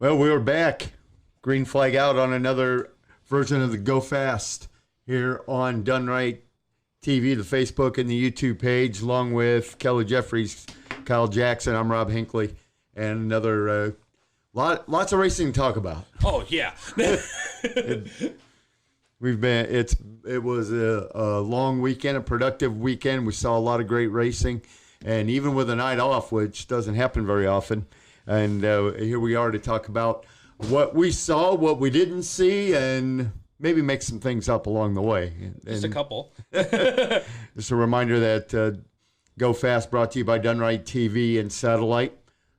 Well, we were back. Green flag out on another version of the Go Fast here on Done Right TV, the Facebook and the YouTube page, along with Kelly Jeffries, Kyle Jackson. I'm Rob Hinckley, and another lots of racing to talk about. Oh yeah. It was a long weekend, a productive weekend. We saw a lot of great racing, and even with a night off, which doesn't happen very often. And here we are to talk about what we saw, what we didn't see, and maybe make some things up along the way. Just a couple. Just a reminder that Go Fast brought to you by Done Right TV and Satellite,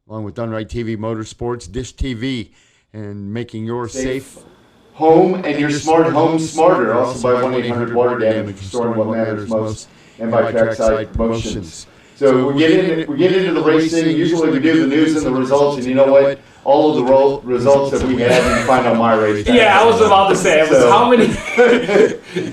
along with Done Right TV Motorsports, Dish TV, and making your safe home and your smart home smarter. Also by 1-800 Water Damage, restoring what matters most, and by Trackside Promotions. So we get into the racing. Usually we do the news and the results, and you know what? All of the results that we had, you can find on my race. Yeah, I was about to say, how many?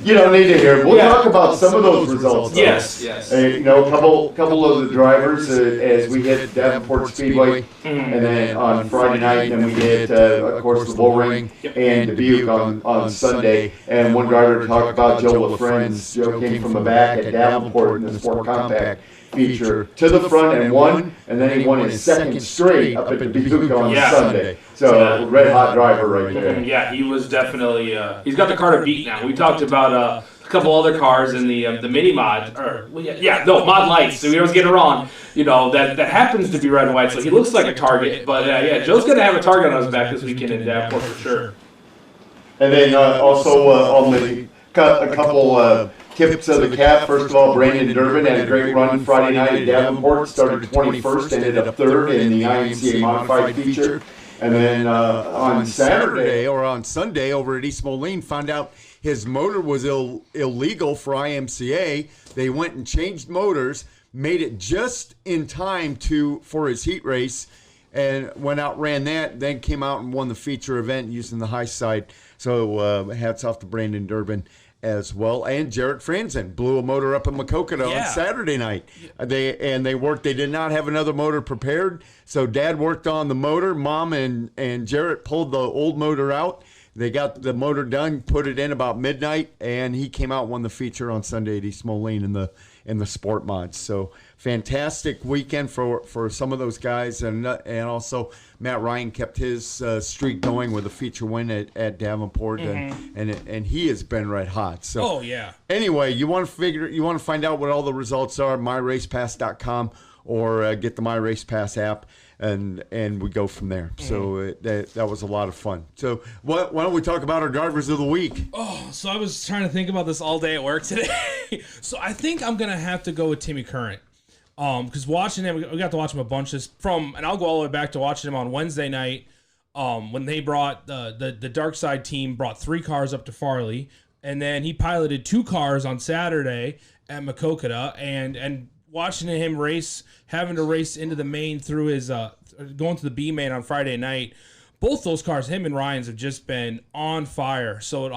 You don't need to hear. We'll talk about some of those results. Yes. A couple of the drivers as we hit Davenport Speedway, and then on Friday night, and we hit, of course, the Bullring and Dubuque on Sunday. And one driver talked about Joe LaFrenz. Joe came from the back at Davenport in the Sport Compact feature to the front and won, and then he won his second straight up at Dubuque on Sunday. So red hot driver right there. Yeah, he was definitely. He's got the car to beat now. We talked about a couple other cars in the mini mod, mod lights. So we always get it wrong. You know that happens to be red and white, so he looks like a target. But Joe's gonna have a target on his back this weekend in Davenport for sure. And then also on a couple. Tips of the cap. First of all, Brandon Durbin had a great run Friday night at Davenport. Started 21st, ended up third in the IMCA modified feature. And then on Saturday or on Sunday over at East Moline, found out his motor was illegal for IMCA. They went and changed motors, made it just in time for his heat race, and went out, ran that, then came out and won the feature event using the high side. So hats off to Brandon Durbin as well. And Jarrett Franzen blew a motor up in Maquoketa on Saturday night. They did not have another motor prepared, so Dad worked on the motor. Mom and Jarrett pulled the old motor out. They got the motor done, put it in about midnight, and he came out and won the feature on Sunday at East Moline in the sport mods. So fantastic weekend for some of those guys, and also Matt Ryan kept his streak going with a feature win at Davenport, and he has been red hot. So anyway, you want to find out what all the results are, myracepass.com, or get the My Race Pass app. And we go from there. So that was a lot of fun. So why don't we talk about our drivers of the week? Oh, so I was trying to think about this all day at work today. So I think I'm gonna have to go with Timmy Current. Because watching him, we got to watch him a bunch. And I'll go all the way back to watching him on Wednesday night. When they brought the Dark Side team brought 3 cars up to Farley, and then he piloted 2 cars on Saturday at Maquoketa, and watching him race, having to race into the main through his going to the B main on Friday night. Both those cars, him and Ryan's, have just been on fire. So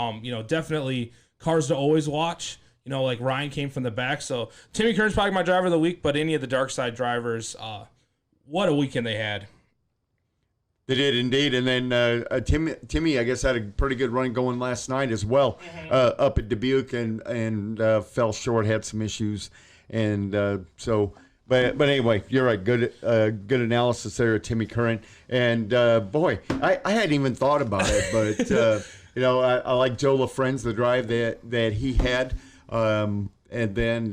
definitely cars to always watch. Like Ryan came from the back. So Timmy Kern's probably my driver of the week, but any of the Dark Side drivers, what a weekend they had. They did indeed. And then Timmy, I guess, had a pretty good run going last night as well, up at Dubuque, and fell short, had some issues. And but anyway, you're right. Good analysis there of Timmy Curran. And boy, I hadn't even thought about it, but I like Joe LaFrenz, the drive that he had. And then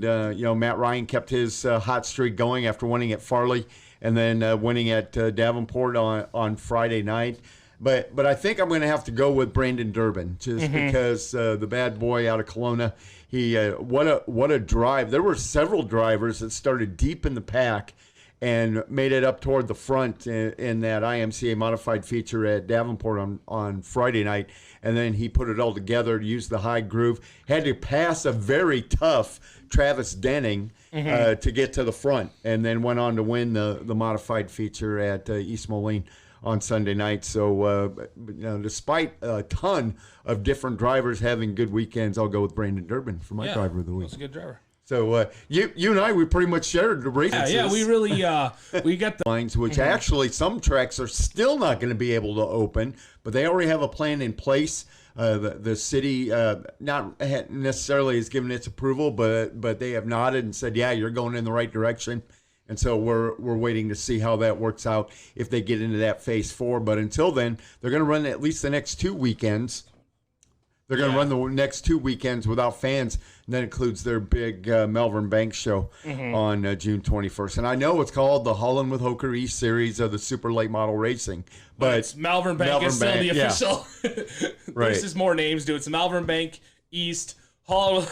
Matt Ryan kept his hot streak going after winning at Farley, and then winning at Davenport on Friday night. But I think I'm going to have to go with Brandon Durbin, just because the bad boy out of Kelowna. He what a drive! There were several drivers that started deep in the pack and made it up toward the front in that IMCA modified feature at Davenport on Friday night, and then he put it all together to use the high groove. Had to pass a very tough Travis Denning to get to the front, and then went on to win the modified feature at East Moline on Sunday night. So, despite a ton of different drivers having good weekends, I'll go with Brandon Durbin for my driver of the week. That's a good driver. So you and I, we pretty much shared the races. Yeah, we really we got the lines, which actually some tracks are still not going to be able to open, but they already have a plan in place. The city not necessarily has given its approval, but they have nodded and said, yeah, you're going in the right direction. And so we're waiting to see how that works out if they get into that phase 4. But until then, they're going to run at least the next 2 weekends. They're going to run the next 2 weekends without fans, and that includes their big Malvern Bank show on June 21st. And I know it's called the Holland with Hoker East Series of the Super Late Model Racing, but it's Malvern Bank is still the official. Right. There's just more names to it. It's Malvern Bank East Holland.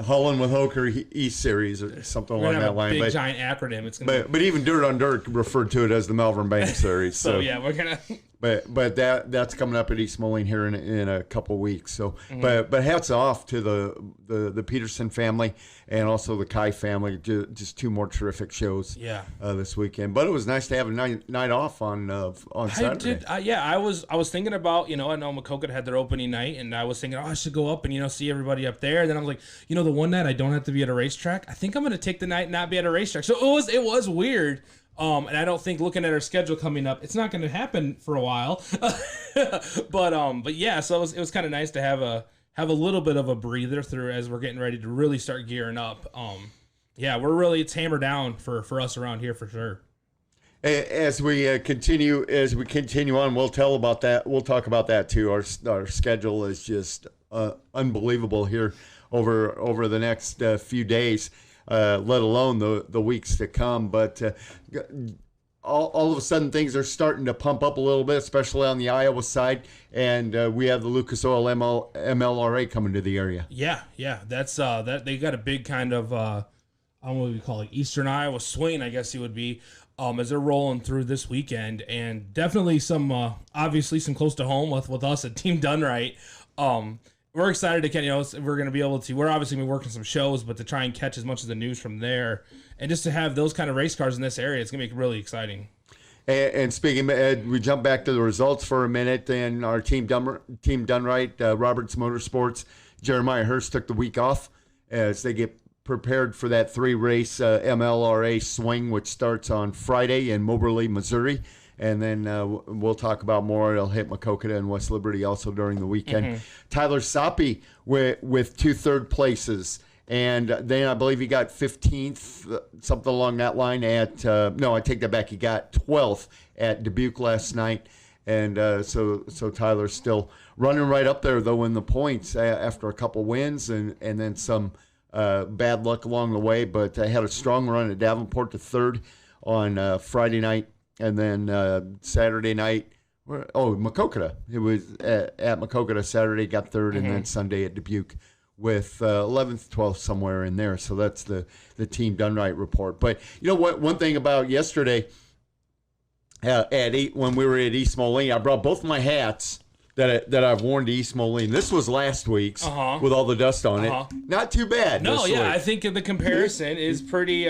Holland with Hoker East Series or something along that line. Big giant acronym. It's gonna but even Dirt on Dirt referred to it as the Malvern Bank Series. so yeah, we're gonna. But that's coming up at East Moline here in a couple weeks. So but hats off to the Peterson family and also the Kai family. Just 2 more terrific shows. This weekend. But it was nice to have a night off on Saturday. I was thinking about, I know Maquoketa had their opening night, and I was thinking, I should go up and see everybody up there. And then I was like, the one night I don't have to be at a racetrack. I think I'm gonna take the night and not be at a racetrack. So it was weird. And I don't think, looking at our schedule coming up, it's not going to happen for a while. but yeah, so it was kind of nice to have a little bit of a breather through as we're getting ready to really start gearing up. It's hammered down for us around here for sure. As we continue on, we'll talk about that too. Our schedule is just unbelievable here over the next few days. Let alone the weeks to come. But all of a sudden, things are starting to pump up a little bit, especially on the Iowa side. And we have the Lucas Oil MLRA coming to the area. Yeah, that's that they got a big kind of I don't know what we call it, Eastern Iowa swing, I guess it would be, as they're rolling through this weekend, and definitely some obviously some close to home with us at Team Done Right. We're excited to we're going to be able to, we're obviously been working some shows, but to try and catch as much of the news from there, and just to have those kind of race cars in this area, it's going to be really exciting. And speaking, Ed, we jump back to the results for a minute. And our Team Done Right, Roberts Motorsports, Jeremiah Hurst took the week off as they get prepared for that 3-race MLRA swing, which starts on Friday in Moberly, Missouri. And then we'll talk about more. It'll hit Maquoketa and West Liberty also during the weekend. Tyler Soppe with 2 third places. And then I believe he got 15th, something along that line at, no, I take that back. He got 12th at Dubuque last night. And so Tyler's still running right up there, though, in the points after a couple wins and then some bad luck along the way. But I had a strong run at Davenport to 3rd on Friday night. And then Saturday night, Maquoketa. It was at Maquoketa Saturday, got 3rd, and then Sunday at Dubuque with 11th, 12th, somewhere in there. So that's the Team Done Right report. But you know what? One thing about yesterday when we were at East Moline, I brought both my hats that I've worn to East Moline. This was last week's with all the dust on it. Not too bad. No, yeah, I think the comparison is pretty.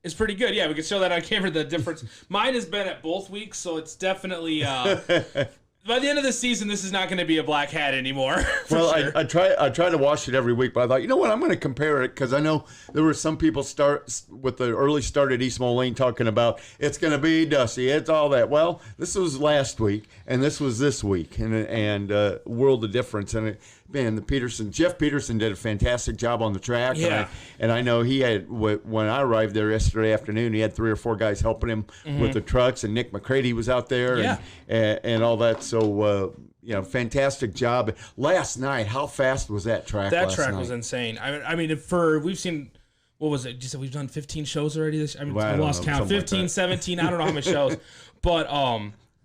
It's pretty good. Yeah, we can show that on camera, the difference. Mine has been at both weeks, so it's definitely by the end of the season, this is not going to be a black hat anymore. Well, sure. I try to wash it every week, but I thought, you know what, I'm going to compare it because I know there were some people start with the early start at East Moline talking about it's going to be dusty, it's all that. Well, this was last week, and this was this week, and world of difference. And Jeff Peterson did a fantastic job on the track. Yeah. And I know he had, when I arrived there yesterday afternoon, he had 3 or 4 guys helping him with the trucks, and Nick McCready was out there and all that. So, fantastic job. Last night, how fast was that track? That track was insane. I mean, we've seen, what was it? You said we've done 15 shows already this year? I mean, I lost count. 15, like 17, I don't know how many shows. But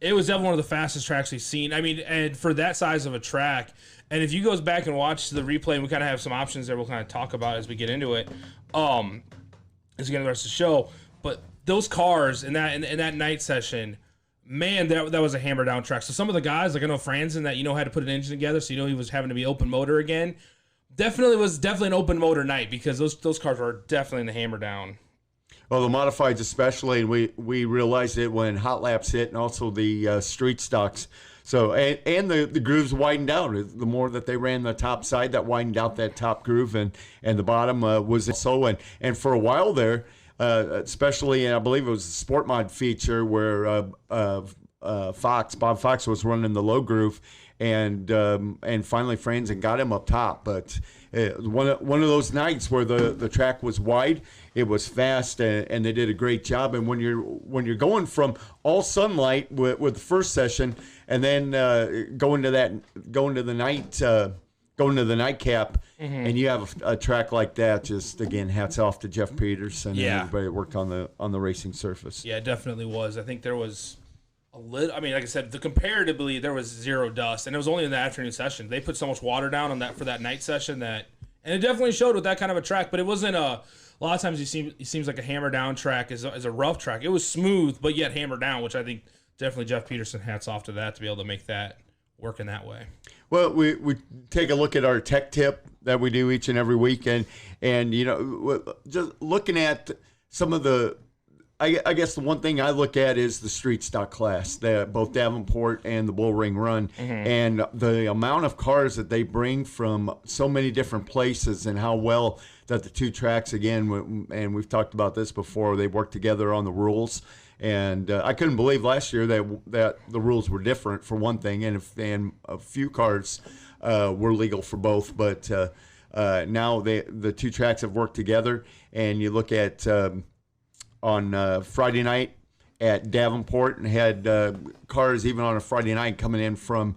it was definitely one of the fastest tracks we've seen. I mean, and for that size of a track, and if you goes back and watch the replay, and we kind of have some options there we'll kind of talk about as we get into it, as we get into the rest of the show. But those cars in that night session, man, that was a hammer down track. So some of the guys, like I know Franzen, that had to put an engine together, so he was having to be open motor again. Definitely an open motor night because those cars were definitely in the hammer down. Well, the modifieds especially, and we realized it when Hot Laps hit, and also the street stocks So and the grooves widened out. The more that they ran the top side, that widened out that top groove, and the bottom was so. And for a while there, especially, I believe it was the Sport Mod feature where Bob Fox was running the low groove, and finally Franzen got him up top. But one of those nights where the track was wide, it was fast, and they did a great job. And when you're going from all sunlight with the first session, and then going to the nightcap, and you have a track like that, just again, hats off to Jeff Peters and everybody that worked on the racing surface. Yeah, it definitely was. I think there was a little. I mean, like I said, comparatively there was zero dust, and it was only in the afternoon session. They put so much water down on that for that night session and it definitely showed with that kind of a track. But it wasn't a lot of times it seems like a hammer down track is a rough track. It was smooth, but yet hammer down, which I think definitely Jeff Peterson, hats off to that, to be able to make that work in that way. Well, we take a look at our tech tip that we do each and every week, and just looking at some of the, I guess the one thing I look at is the street stock class that both Davenport and the Bull Ring run, and the amount of cars that they bring from so many different places, and how well that the two tracks, again, and we've talked about this before, they work together on the rules. And I couldn't believe last year that the rules were different, for one thing, and a few cars were legal for both. But now the two tracks have worked together, and you look at on Friday night at Davenport, and had cars even on a Friday night coming in from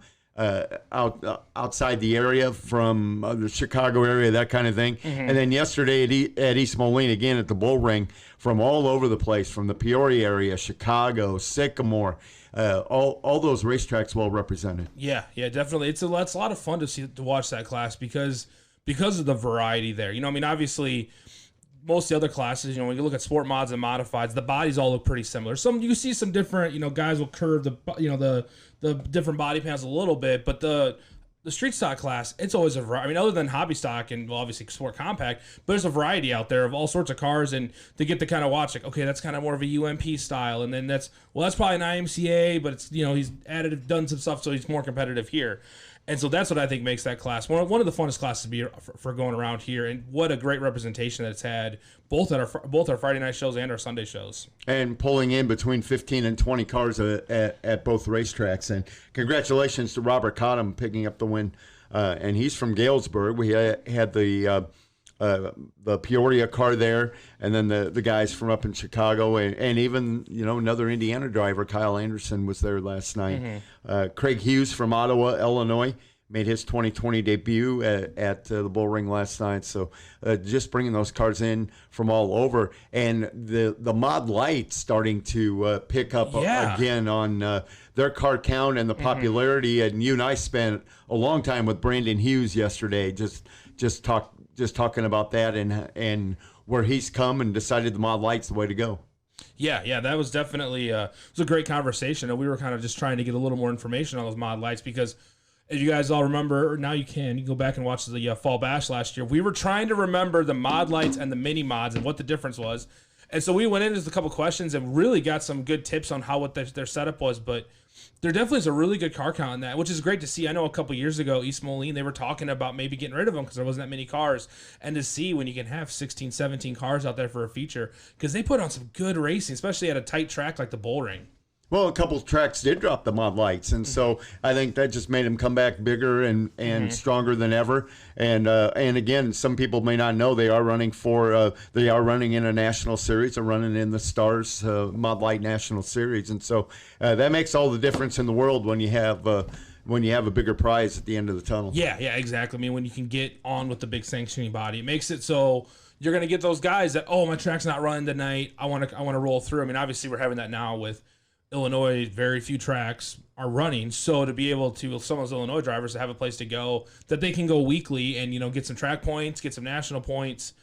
outside the area, from the Chicago area, that kind of thing. And then yesterday at East Moline, again at the Bull Ring, from all over the place, from the Peoria area, Chicago, Sycamore, all those racetracks well represented. Yeah, definitely. It's a lot of fun to watch that class because of the variety there. I mean, obviously, most of the other classes, when you look at sport mods and modifieds, the bodies all look pretty similar. You see some different, guys will curve the different body panels a little bit, but the street stock class, it's always a variety. I mean, other than hobby stock and obviously sport compact, but there's a variety out there of all sorts of cars, and to get to kind of watch, like, okay, that's kind of more of a UMP style, and then that's probably an IMCA, but it's, he's done some stuff, so he's more competitive here. And so that's what I think makes that class one of the funnest classes to be for going around here, and what a great representation that it's had both our Friday night shows and our Sunday shows. And pulling in between 15 and 20 cars at both racetracks. And congratulations to Robert Cottom picking up the win. And he's from Galesburg. We had the Peoria car there, and then the guys from up in Chicago, and even another Indiana driver, Kyle Anderson, was there last night. Craig Hughes from Ottawa, Illinois, made his 2020 debut at the Bull Ring last night. So just bringing those cars in from all over, and the Mod Light starting to pick up again on their car count and the popularity. And you and I spent a long time with Brandon Hughes yesterday, just talking about that and where he's come and decided the Mod Light's the way to go. Yeah, that was definitely it was a great conversation, and we were kind of just trying to get a little more information on those Mod Lights, because if you guys all remember, or now you can go back and watch the Fall Bash last year. We were trying to remember the Mod Lights and the mini mods and what the difference was, and so we went into a couple questions and really got some good tips on what their setup was. But there definitely is a really good car count in that, which is great to see. I know a couple years ago, East Moline, they were talking about maybe getting rid of them because there wasn't that many cars. And to see when you can have 16, 17 cars out there for a feature, because they put on some good racing, especially at a tight track like the Bull Ring. Well, a couple of tracks did drop the Mod Lights, and so I think that just made them come back bigger and stronger than ever. And again, some people may not know they are running in a national series. They're running in the Stars Mod Light National Series, and so that makes all the difference in the world when you have a bigger prize at the end of the tunnel. Yeah, exactly. I mean, when you can get on with the big sanctioning body, it makes it so you're going to get those guys that, oh, my track's not running tonight, I want to roll through. I mean, obviously we're having that now with Illinois. Very few tracks are running, so to be able to, some of those Illinois drivers, to have a place to go that they can go weekly and get some track points, get some national points.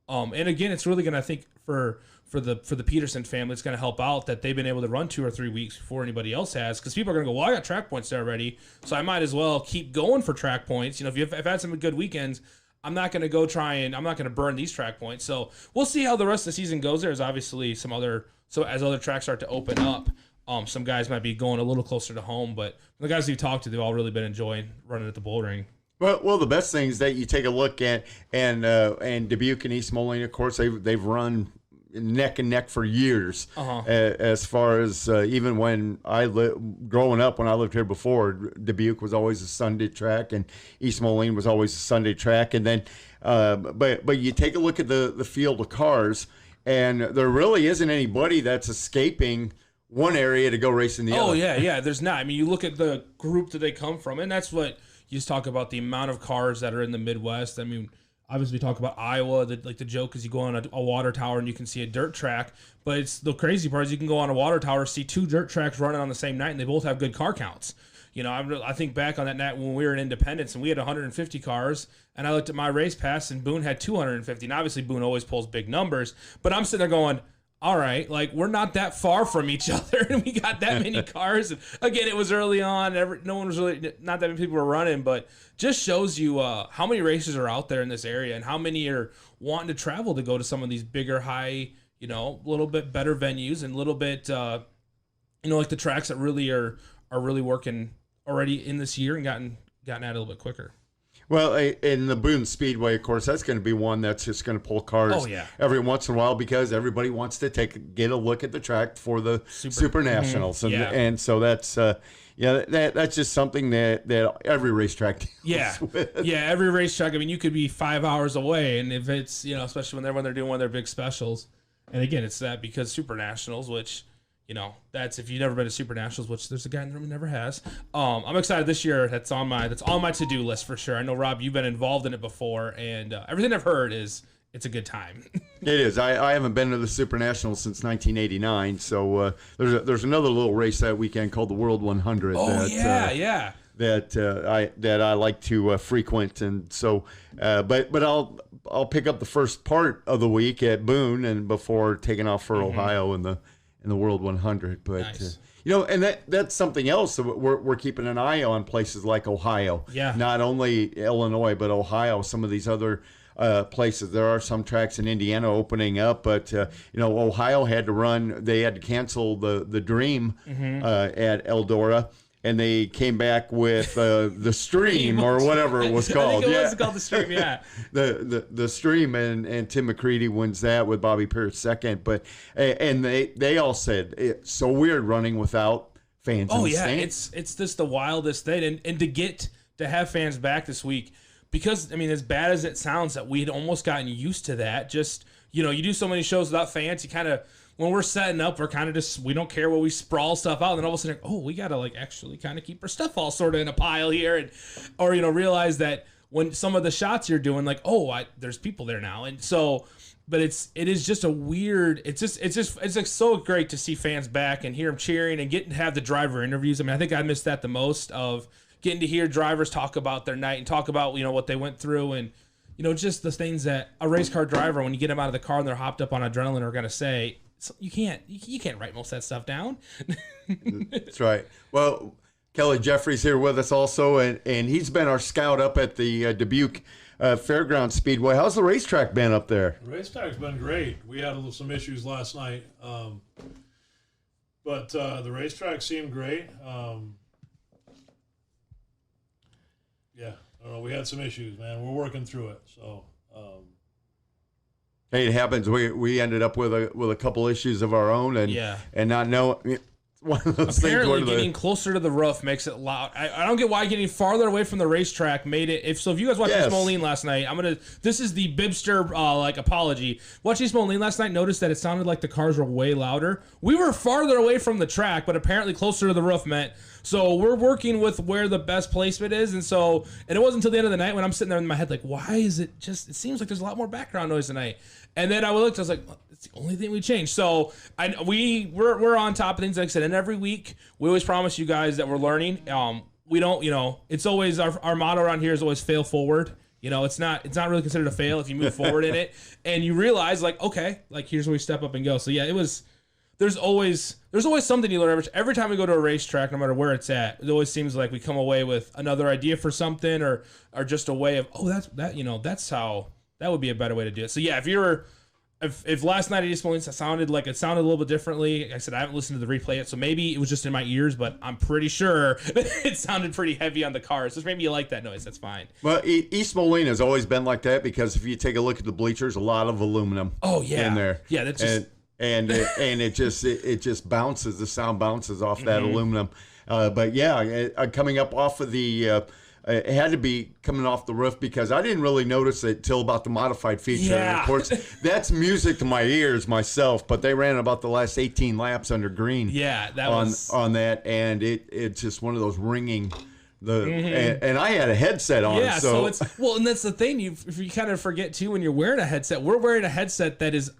And again, it's really going to, I think, for the Peterson family, it's going to help out that they've been able to run 2 or 3 weeks before anybody else has, because people are going to go, well, I got track points there already, so I might as well keep going for track points. If I've had some good weekends, I'm not going to go I'm not going to burn these track points. So we'll see how the rest of the season goes. There's obviously as other tracks start to open up. Some guys might be going a little closer to home, but the guys we talked to, they've all really been enjoying running at the bull ring. Well, the best thing is that you take a look at and Dubuque and East Moline, of course, they've run neck and neck for years. As far as even when growing up, when I lived here before, Dubuque was always a Sunday track, and East Moline was always a Sunday track. And then, but you take a look at the field of cars, and there really isn't anybody that's escaping one area to go race in the other. Oh yeah, there's not. I mean, you look at the group that they come from, and that's what you just talk about, the amount of cars that are in the Midwest. I mean, obviously we talk about Iowa, the joke is you go on a water tower and you can see a dirt track, but it's the crazy part is you can go on a water tower, see two dirt tracks running on the same night, and they both have good car counts. You know, I think back on that night when we were in Independence and we had 150 cars, and I looked at my race pass and Boone had 250, and obviously Boone always pulls big numbers, but I'm sitting there going, all right, like, we're not that far from each other, and we got that many cars. And again, it was early on. No one was really, not that many people were running, but just shows you how many races are out there in this area and how many are wanting to travel to go to some of these bigger, high, you know, a little bit better venues and a little bit, you know, like the tracks that really are really working already in this year and gotten at it a little bit quicker. Well, in the Boone Speedway, of course, that's going to be one that's just going to pull cars every once in a while because everybody wants to get a look at the track for the Super Nationals. And so that's that's just something that every racetrack deals with. Yeah, every racetrack. I mean, you could be 5 hours away, and if it's, you know, especially when they're doing one of their big specials, and again, it's that because Super Nationals, which, you know, that's if you've never been to Super Nationals, which there's a guy in the room who never has. I'm excited this year. That's on my to-do list for sure. I know, Rob, you've been involved in it before, and everything I've heard is it's a good time. It is. I haven't been to the Super Nationals since 1989, so there's another little race that weekend called the World 100. That I like to frequent, and so but I'll pick up the first part of the week at Boone and before taking off for Ohio in the World 100. But nice. you know, and that's something else that we're keeping an eye on, places like Ohio. Yeah. Not only Illinois, but Ohio, some of these other places. There are some tracks in Indiana opening up, but you know, Ohio had to cancel the Dream at Eldora. And they came back with the Stream or whatever it was called. I think it was called the Stream, yeah. the Stream, and Tim McCready wins that with Bobby Pierce second. But and they all said it's so weird running without fans. in the stands. It's just the wildest thing, and to have fans back this week, because I mean, as bad as it sounds, that we had almost gotten used to that. Just, you know, you do so many shows without fans, you kind of, when we're setting up, we're kind of just, we don't care what we sprawl stuff out, and then all of a sudden, oh, we gotta like actually kind of keep our stuff all sort of in a pile here, and or, you know, realize that when some of the shots you're doing, like, there's people there now, and so, but it is just a weird, it's like so great to see fans back and hear them cheering and get to have the driver interviews. I mean, I think I missed that the most, of getting to hear drivers talk about their night and talk about, you know, what they went through, and, you know, just the things that a race car driver, when you get them out of the car and they're hopped up on adrenaline, are going to say. So you can't write most of that stuff down. That's right. Well, Kelly Jeffries here with us also, and he's been our scout up at the Dubuque Fairgrounds Speedway. How's the racetrack been up there? The racetrack's been great. We had some issues last night, but the racetrack seemed great. Yeah, I don't know. We had some issues, man. We're working through it. So. Hey, it happens. We ended up with a couple issues of our own, and not know. One of those Apparently, things getting closer to the roof makes it loud. I don't get why getting farther away from the racetrack made it. If you guys watched East Moline last night, this is the Bibster like apology. Watch East Moline last night. Noticed that it sounded like the cars were way louder. We were farther away from the track, but apparently closer to the roof meant. So we're working with where the best placement is, and it wasn't until the end of the night when I'm sitting there in my head like, why is it just? It seems like there's a lot more background noise tonight. And then I looked, I was like, it's the only thing we changed. So we're on top of things, like I said, and every week we always promise you guys that we're learning. We don't, you know, it's always our motto around here is always fail forward. You know, it's not really considered a fail if you move forward in it, and you realize like, okay, like here's where we step up and go. So yeah, there's always something you learn every time we go to a racetrack, no matter where it's at. It always seems like we come away with another idea for something, or just a way of, that's how. That would be a better way to do it. So yeah, if you're if last night at East Moline sounded a little bit differently, like I said, I haven't listened to the replay yet, so maybe it was just in my ears, but I'm pretty sure it sounded pretty heavy on the cars. So maybe you like that noise. That's fine. Well, East Moline has always been like that because if you take a look at the bleachers, a lot of aluminum. Oh yeah, in there. Yeah, that's just and it just bounces. The sound bounces off that aluminum. But yeah, coming up off of the. It had to be coming off the roof because I didn't really notice it till about the modified feature. Yeah. And of course, that's music to my ears myself. But they ran about the last 18 laps under green. Yeah, that on that, and it's just one of those ringing. And I had a headset on. Yeah, so it's and that's the thing. You kind of forget too when you're wearing a headset. We're wearing a headset that is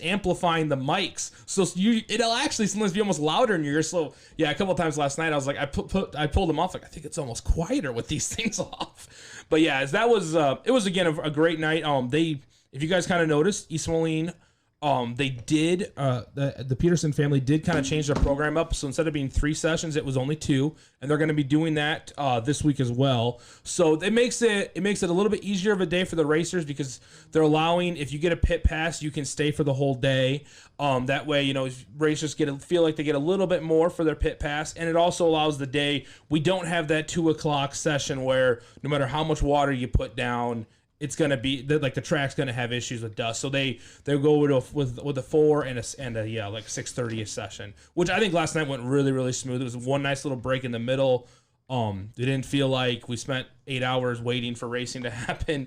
amplifying the mics, so it'll actually sometimes be almost louder in your ear. So yeah, a couple of times last night I was like, I pulled them off. Like I think it's almost quieter with these things off. But yeah, that was it was again a great night. If you guys kind of noticed, East Moline. They did the Peterson family did kind of change their program up. So instead of being 3 sessions, it was only 2, and they're going to be doing that this week as well. So it makes it a little bit easier of a day for the racers because they're allowing, if you get a pit pass, you can stay for the whole day. That way, racers feel like they get a little bit more for their pit pass, and it also allows the day we don't have that 2 o'clock session where no matter how much water you put down, it's gonna be like the track's gonna have issues with dust, so they go with a 4 and a 6:30 session, which I think last night went really, really smooth. It was one nice little break in the middle. It didn't feel like we spent 8 hours waiting for racing to happen.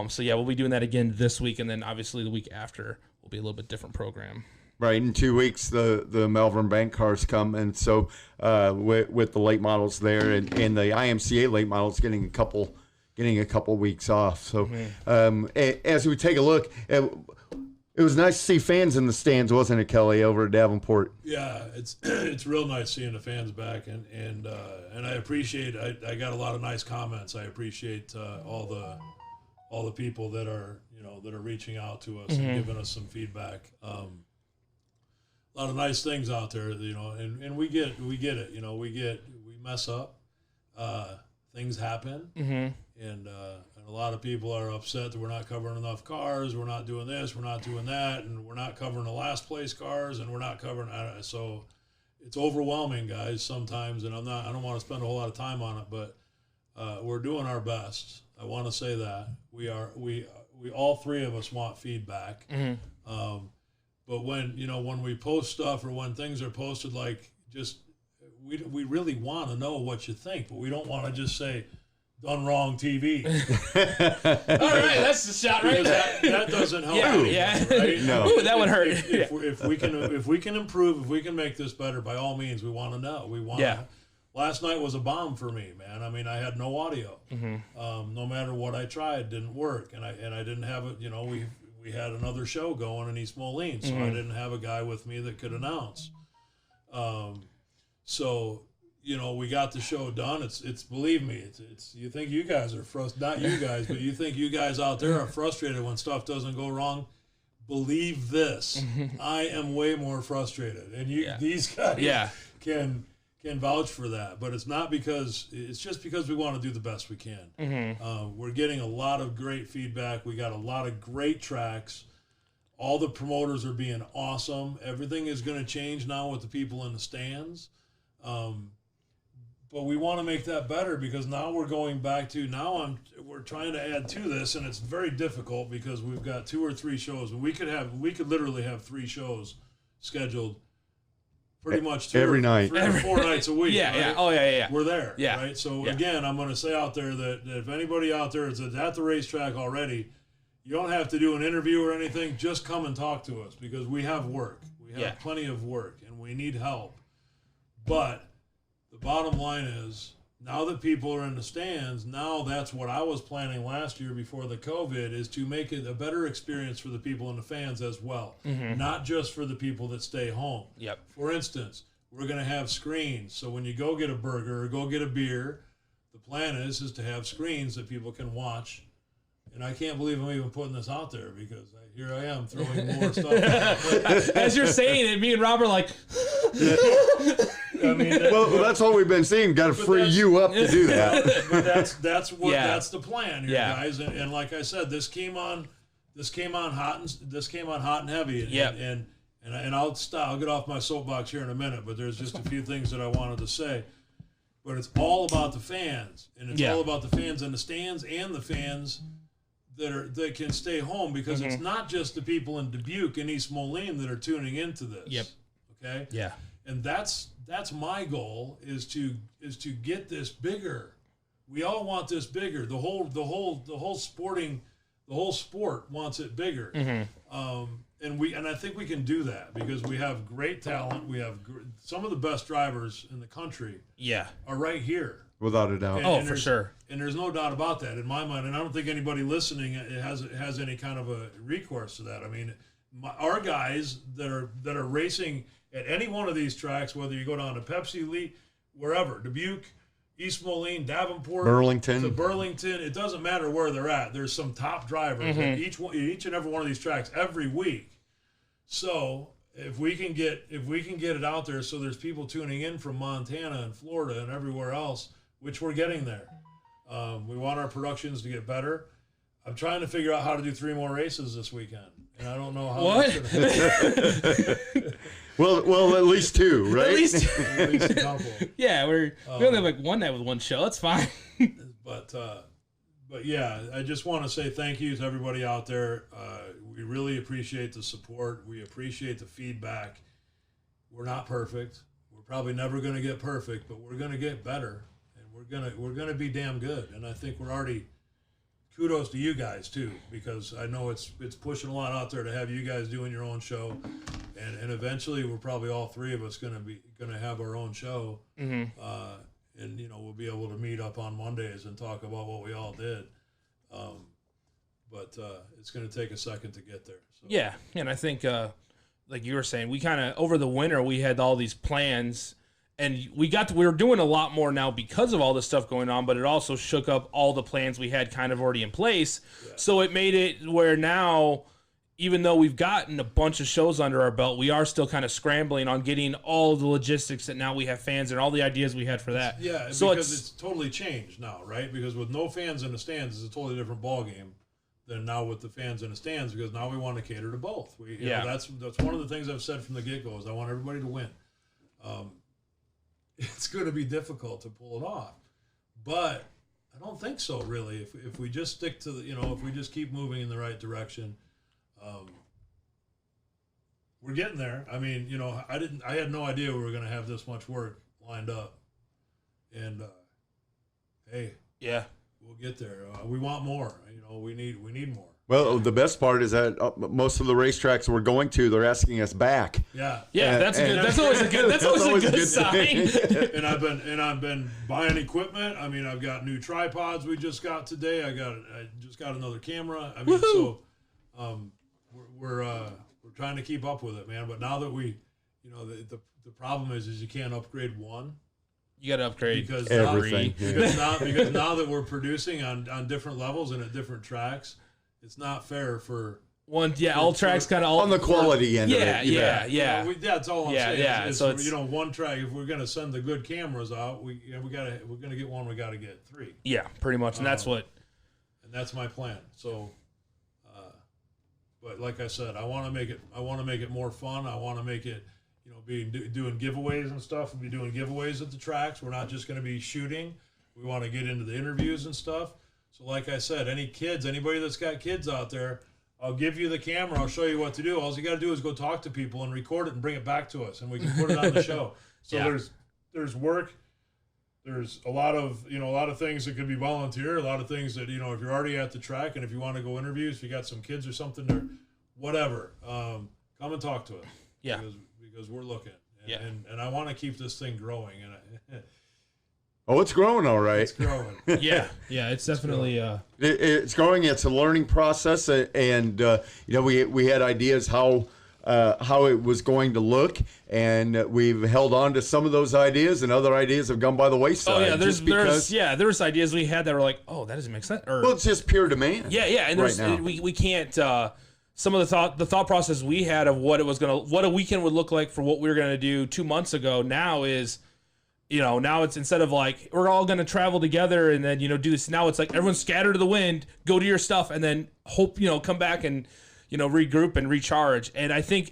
So yeah, we'll be doing that again this week, and then obviously the week after will be a little bit different program. Right, in 2 weeks the Malvern Bank cars come, and so with the late models there, and the IMCA late models getting a couple weeks off. So as we take a look, it was nice to see fans in the stands, wasn't it, Kelly, over at Davenport? Yeah, it's real nice seeing the fans back, and I appreciate. I got a lot of nice comments. I appreciate all the people that are reaching out to us and giving us some feedback. A lot of nice things out there, and we get it. We mess up. Things happen, and a lot of people are upset that we're not covering enough cars. We're not doing this. We're not doing that, and we're not covering the last place cars, and we're not covering. So it's overwhelming, guys. Sometimes, and I don't want to spend a whole lot of time on it, but we're doing our best. I want to say that we all 3 of us want feedback. But when we post stuff or when things are posted, we really want to know what you think, but we don't want to just say done wrong TV. All right, that's the shot right there. That doesn't help. Yeah. Right? No. Ooh, that would hurt. If we can improve, if we can make this better, by all means, we want to know. We want. Yeah. Last night was a bomb for me, man. I mean, I had no audio. No matter what I tried, it didn't work, and I didn't have it. We had another show going in East Moline, so I didn't have a guy with me that could announce. So, we got the show done. It's believe me, it's you think you guys are frustrated, not you guys, but you think you guys out there are frustrated when stuff doesn't go wrong. Believe this, I am way more frustrated, and these guys can vouch for that. But it's just because we want to do the best we can. We're getting a lot of great feedback. We got a lot of great tracks. All the promoters are being awesome. Everything is going to change now with the people in the stands. But we want to make that better because now we're going back to we're trying to add to this, and it's very difficult because we've got 2 or 3 shows. We could literally have 3 shows scheduled pretty much every night, 3 or 4 nights a week. Yeah. Right? Oh yeah. We're there. Yeah. Right. So again, I'm going to say out there that if anybody out there is at the racetrack already, you don't have to do an interview or anything. Just come and talk to us because we have work. We have plenty of work, and we need help. But the bottom line is, now that people are in the stands, now that's what I was planning last year before the COVID, is to make it a better experience for the people and the fans as well, not just for the people that stay home. Yep. For instance, we're going to have screens. So when you go get a burger or go get a beer, the plan is to have screens that people can watch. And I can't believe I'm even putting this out there because here I am throwing more stuff. As you're saying it, me and Rob are like... I mean, that's what we've been seeing. Got to free you up to do that. But that's the plan here, guys. And like I said, this came on this came on hot and heavy. And, Yep. and I'll stop. I'll get off my soapbox here in a minute, but there's just a few things that I wanted to say. But it's all about the fans, and it's all about the fans in the stands and the fans that can stay home, because it's not just the people in Dubuque and East Moline that are tuning into this. Yep. Okay. Yeah. And that's my goal is to get this bigger. We all want this bigger. The whole sport wants it bigger. And I think we can do that because we have great talent. We have some of the best drivers in the country. Yeah. Are right here. Without a doubt. Oh, for sure. And there's no doubt about that in my mind. And I don't think anybody listening has any kind of a recourse to that. I mean, our guys that are racing at any one of these tracks, whether you go down to Pepsi, Lee, wherever, Dubuque, East Moline, Davenport, Burlington. to Burlington, it doesn't matter where they're at. There's some top drivers at each and every one of these tracks every week. So if we can get it out there, so there's people tuning in from Montana and Florida and everywhere else, which we're getting there. We want our productions to get better. I'm trying to figure out how to do 3 more races this weekend, and I don't know how. What? Well, at least 2, right? At least. At least a couple. Yeah, we only have like one night with one show. That's fine. But yeah, I just want to say thank you to everybody out there. We really appreciate the support. We appreciate the feedback. We're not perfect. We're probably never going to get perfect, but we're going to get better, and we're gonna be damn good. And I think we're already. Kudos to you guys too, because I know it's pushing a lot out there to have you guys doing your own show, and eventually we're probably all 3 of us gonna have our own show, and we'll be able to meet up on Mondays and talk about what we all did, but it's gonna take a second to get there. So. Yeah, and I think like you were saying, we kind of over the winter we had all these plans. And we were doing a lot more now because of all this stuff going on, but it also shook up all the plans we had kind of already in place. Yeah. So it made it where now, even though we've gotten a bunch of shows under our belt, we are still kind of scrambling on getting all the logistics that now we have fans and all the ideas we had for that. Yeah, so because it's totally changed now, right? Because with no fans in the stands, it's a totally different ballgame than now with the fans in the stands, because now we want to cater to both. You know, that's one of the things I've said from the get-go is I want everybody to win. It's going to be difficult to pull it off, but I don't think so really. If we just stick to if we just keep moving in the right direction, we're getting there. I mean, I had no idea we were going to have this much work lined up, and hey, yeah, we'll get there. We want more. We need more. Well, the best part is that most of the racetracks we're going to, they're asking us back. Yeah, that's always a good sign. And I've been buying equipment. I mean, I've got new tripods we just got today. I just got another camera. I mean, so we're trying to keep up with it, man. But now that the problem is you can't upgrade one. You got to upgrade because everything. Because now that we're producing on different levels and at different tracks. It's not fair for one. Yeah, all tracks kind of on the quality end. Yeah, of it, yeah. That's all I'm saying. Yeah. It's, so it's one track. If we're gonna send the good cameras out, we're gonna get one. We got to get 3. Yeah, pretty much, and that's my plan. So, but like I said, I want to make it more fun. I want to make it, doing giveaways and stuff. We'll be doing giveaways at the tracks. We're not just gonna be shooting. We want to get into the interviews and stuff. So like I said, anybody that's got kids out there, I'll give you the camera. I'll show you what to do. All you got to do is go talk to people and record it and bring it back to us, and we can put it on the show. So there's work. There's a lot of things that could be volunteer. A lot of things that if you're already at the track and if you want to go interviews, if you got some kids or something or whatever, come and talk to us. Yeah. Because we're looking. And I want to keep this thing growing. And Oh, it's growing all right. It's growing. yeah, it's definitely. It's growing. It's a learning process, and we had ideas how it was going to look, and we've held on to some of those ideas, and other ideas have gone by the wayside. Oh yeah, there's ideas we had that were like, oh, that doesn't make sense. Or, well, it's just pure demand. Yeah, and right now. we can't. Some of the thought process we had of what a weekend would look like for what we were gonna do 2 months ago now is. Now it's instead of like we're all going to travel together and then do this. Now it's like everyone's scattered to the wind, go to your stuff, and then hope come back and regroup and recharge. And I think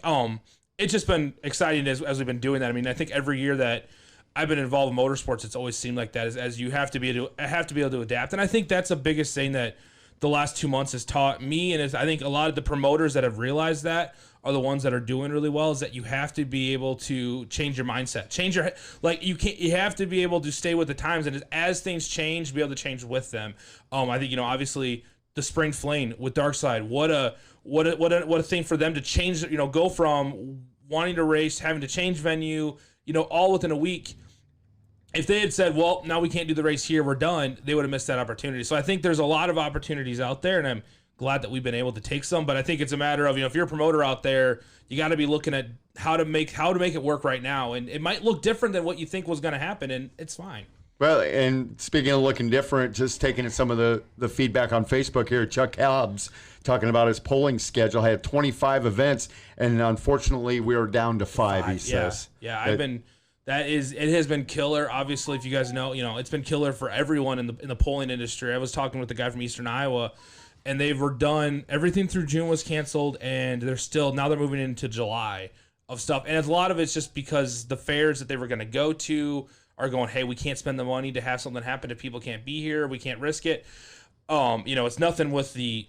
it's just been exciting as we've been doing that. I mean, I think every year that I've been involved in motorsports, it's always seemed like that. As you have to be able to adapt, and I think that's the biggest thing that the last 2 months has taught me, and I think a lot of the promoters that have realized that are the ones that are doing really well. Is that you have to be able to change your mindset, you have to be able to stay with the times, and as things change, be able to change with them. I think obviously the spring flame with Darkside, what a thing for them to change. Go from wanting to race, having to change venue, all within a week. If they had said, well, now we can't do the race here, we're done, they would have missed that opportunity. So I think there's a lot of opportunities out there, and I'm glad that we've been able to take some. But I think it's a matter of, if you're a promoter out there, you got to be looking at how to make it work right now. And it might look different than what you think was going to happen, and it's fine. Well, and speaking of looking different, just taking some of the feedback on Facebook here, Chuck Hobbs talking about his polling schedule, had 25 events, and unfortunately we are down to 5, he says. Yeah, it has been killer. Obviously, if you guys know, it's been killer for everyone in the polling industry. I was talking with the guy from Eastern Iowa, and they were done. Everything through June was canceled, and now they're moving into July of stuff. And a lot of it's just because the fairs that they were going to go to are going, hey, we can't spend the money to have something happen if people can't be here. We can't risk it. It's nothing with the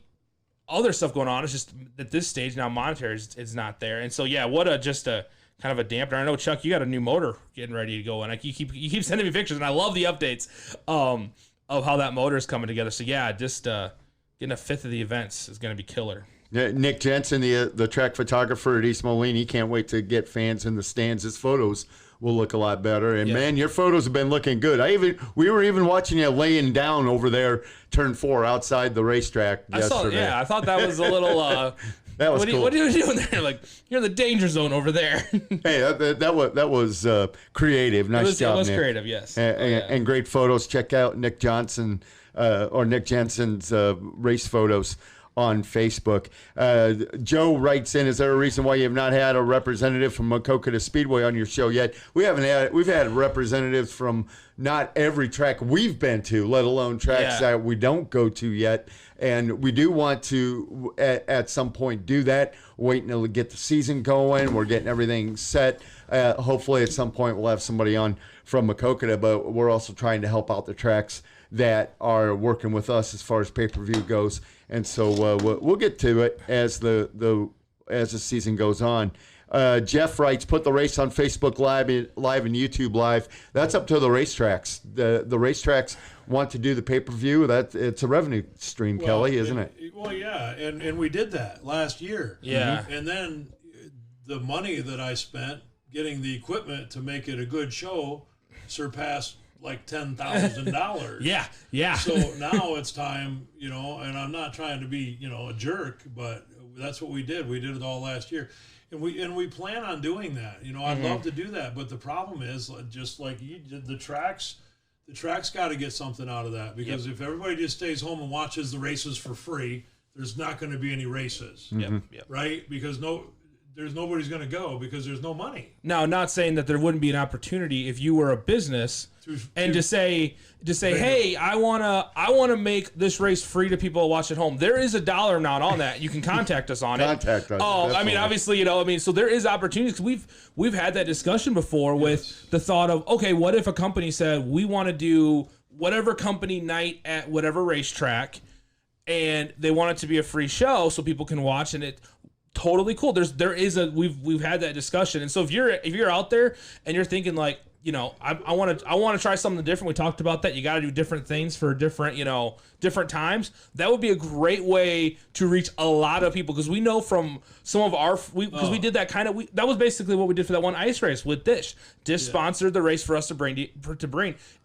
other stuff going on. It's just at this stage now, monetary is not there. And so, yeah, just a kind of a dampener. I know, Chuck, you got a new motor getting ready to go, and you keep sending me pictures, and I love the updates of how that motor is coming together. So yeah, just getting a fifth of the events is going to be killer. Yeah, Nick Jensen, the track photographer at East Moline, he can't wait to get fans in the stands. His photos will look a lot better. And man, your photos have been looking good. We were even watching you laying down over there, turn 4 outside the racetrack yesterday. I thought that was a little. That was cool. What are you doing there? Like, you're in the danger zone over there. Hey, that was creative. Nice job, It was Nick. creative, yes. And great photos. Check out Nick Johnson or Nick Jensen's race photos on Facebook. Joe writes in, is there a reason why you have not had a representative from Maquoketa Speedway on your show yet? We've had representatives from not every track we've been to, let alone tracks that we don't go to yet. And we do want to, at some point, do that. Waiting to get the season going. We're getting everything set. Hopefully, at some point, we'll have somebody on from Maquoketa, but we're also trying to help out the tracks that are working with us as far as pay-per-view goes. And so we'll get to it as the season goes on. Jeff writes, put the race on Facebook Live and YouTube Live. That's up to the racetracks. The racetracks want to do the pay-per-view. It's a revenue stream, Kelly, isn't it? Well, yeah, and we did that last year. Yeah. And then the money that I spent getting the equipment to make it a good show surpassed like $10,000. Yeah. So now it's time, and I'm not trying to be, a jerk, but that's what we did. We did it all last year. And we plan on doing that. I'd love to do that, but the problem is, just like the tracks got to get something out of that, because if everybody just stays home and watches the races for free, there's not going to be any races. Yep. Right? Because nobody's going to go because there's no money. Now, not saying that there wouldn't be an opportunity if you were a business to say, hey, I wanna make this race free to people to watch at home. There is a dollar amount on that. You can contact us on it. Contact us. I mean, obviously, so there is opportunities. We've had that discussion before with the thought of, okay, what if a company said we want to do whatever company night at whatever racetrack, and they want it to be a free show so people can watch, and it. Totally cool. We've had that discussion, and so if you're out there and you're thinking like, I want to try something different. We talked about that. You got to do different things for different times. That would be a great way to reach a lot of people, because we know from some of our we did that that was basically what we did for that one ice race with Dish. Dish sponsored the race for us to bring,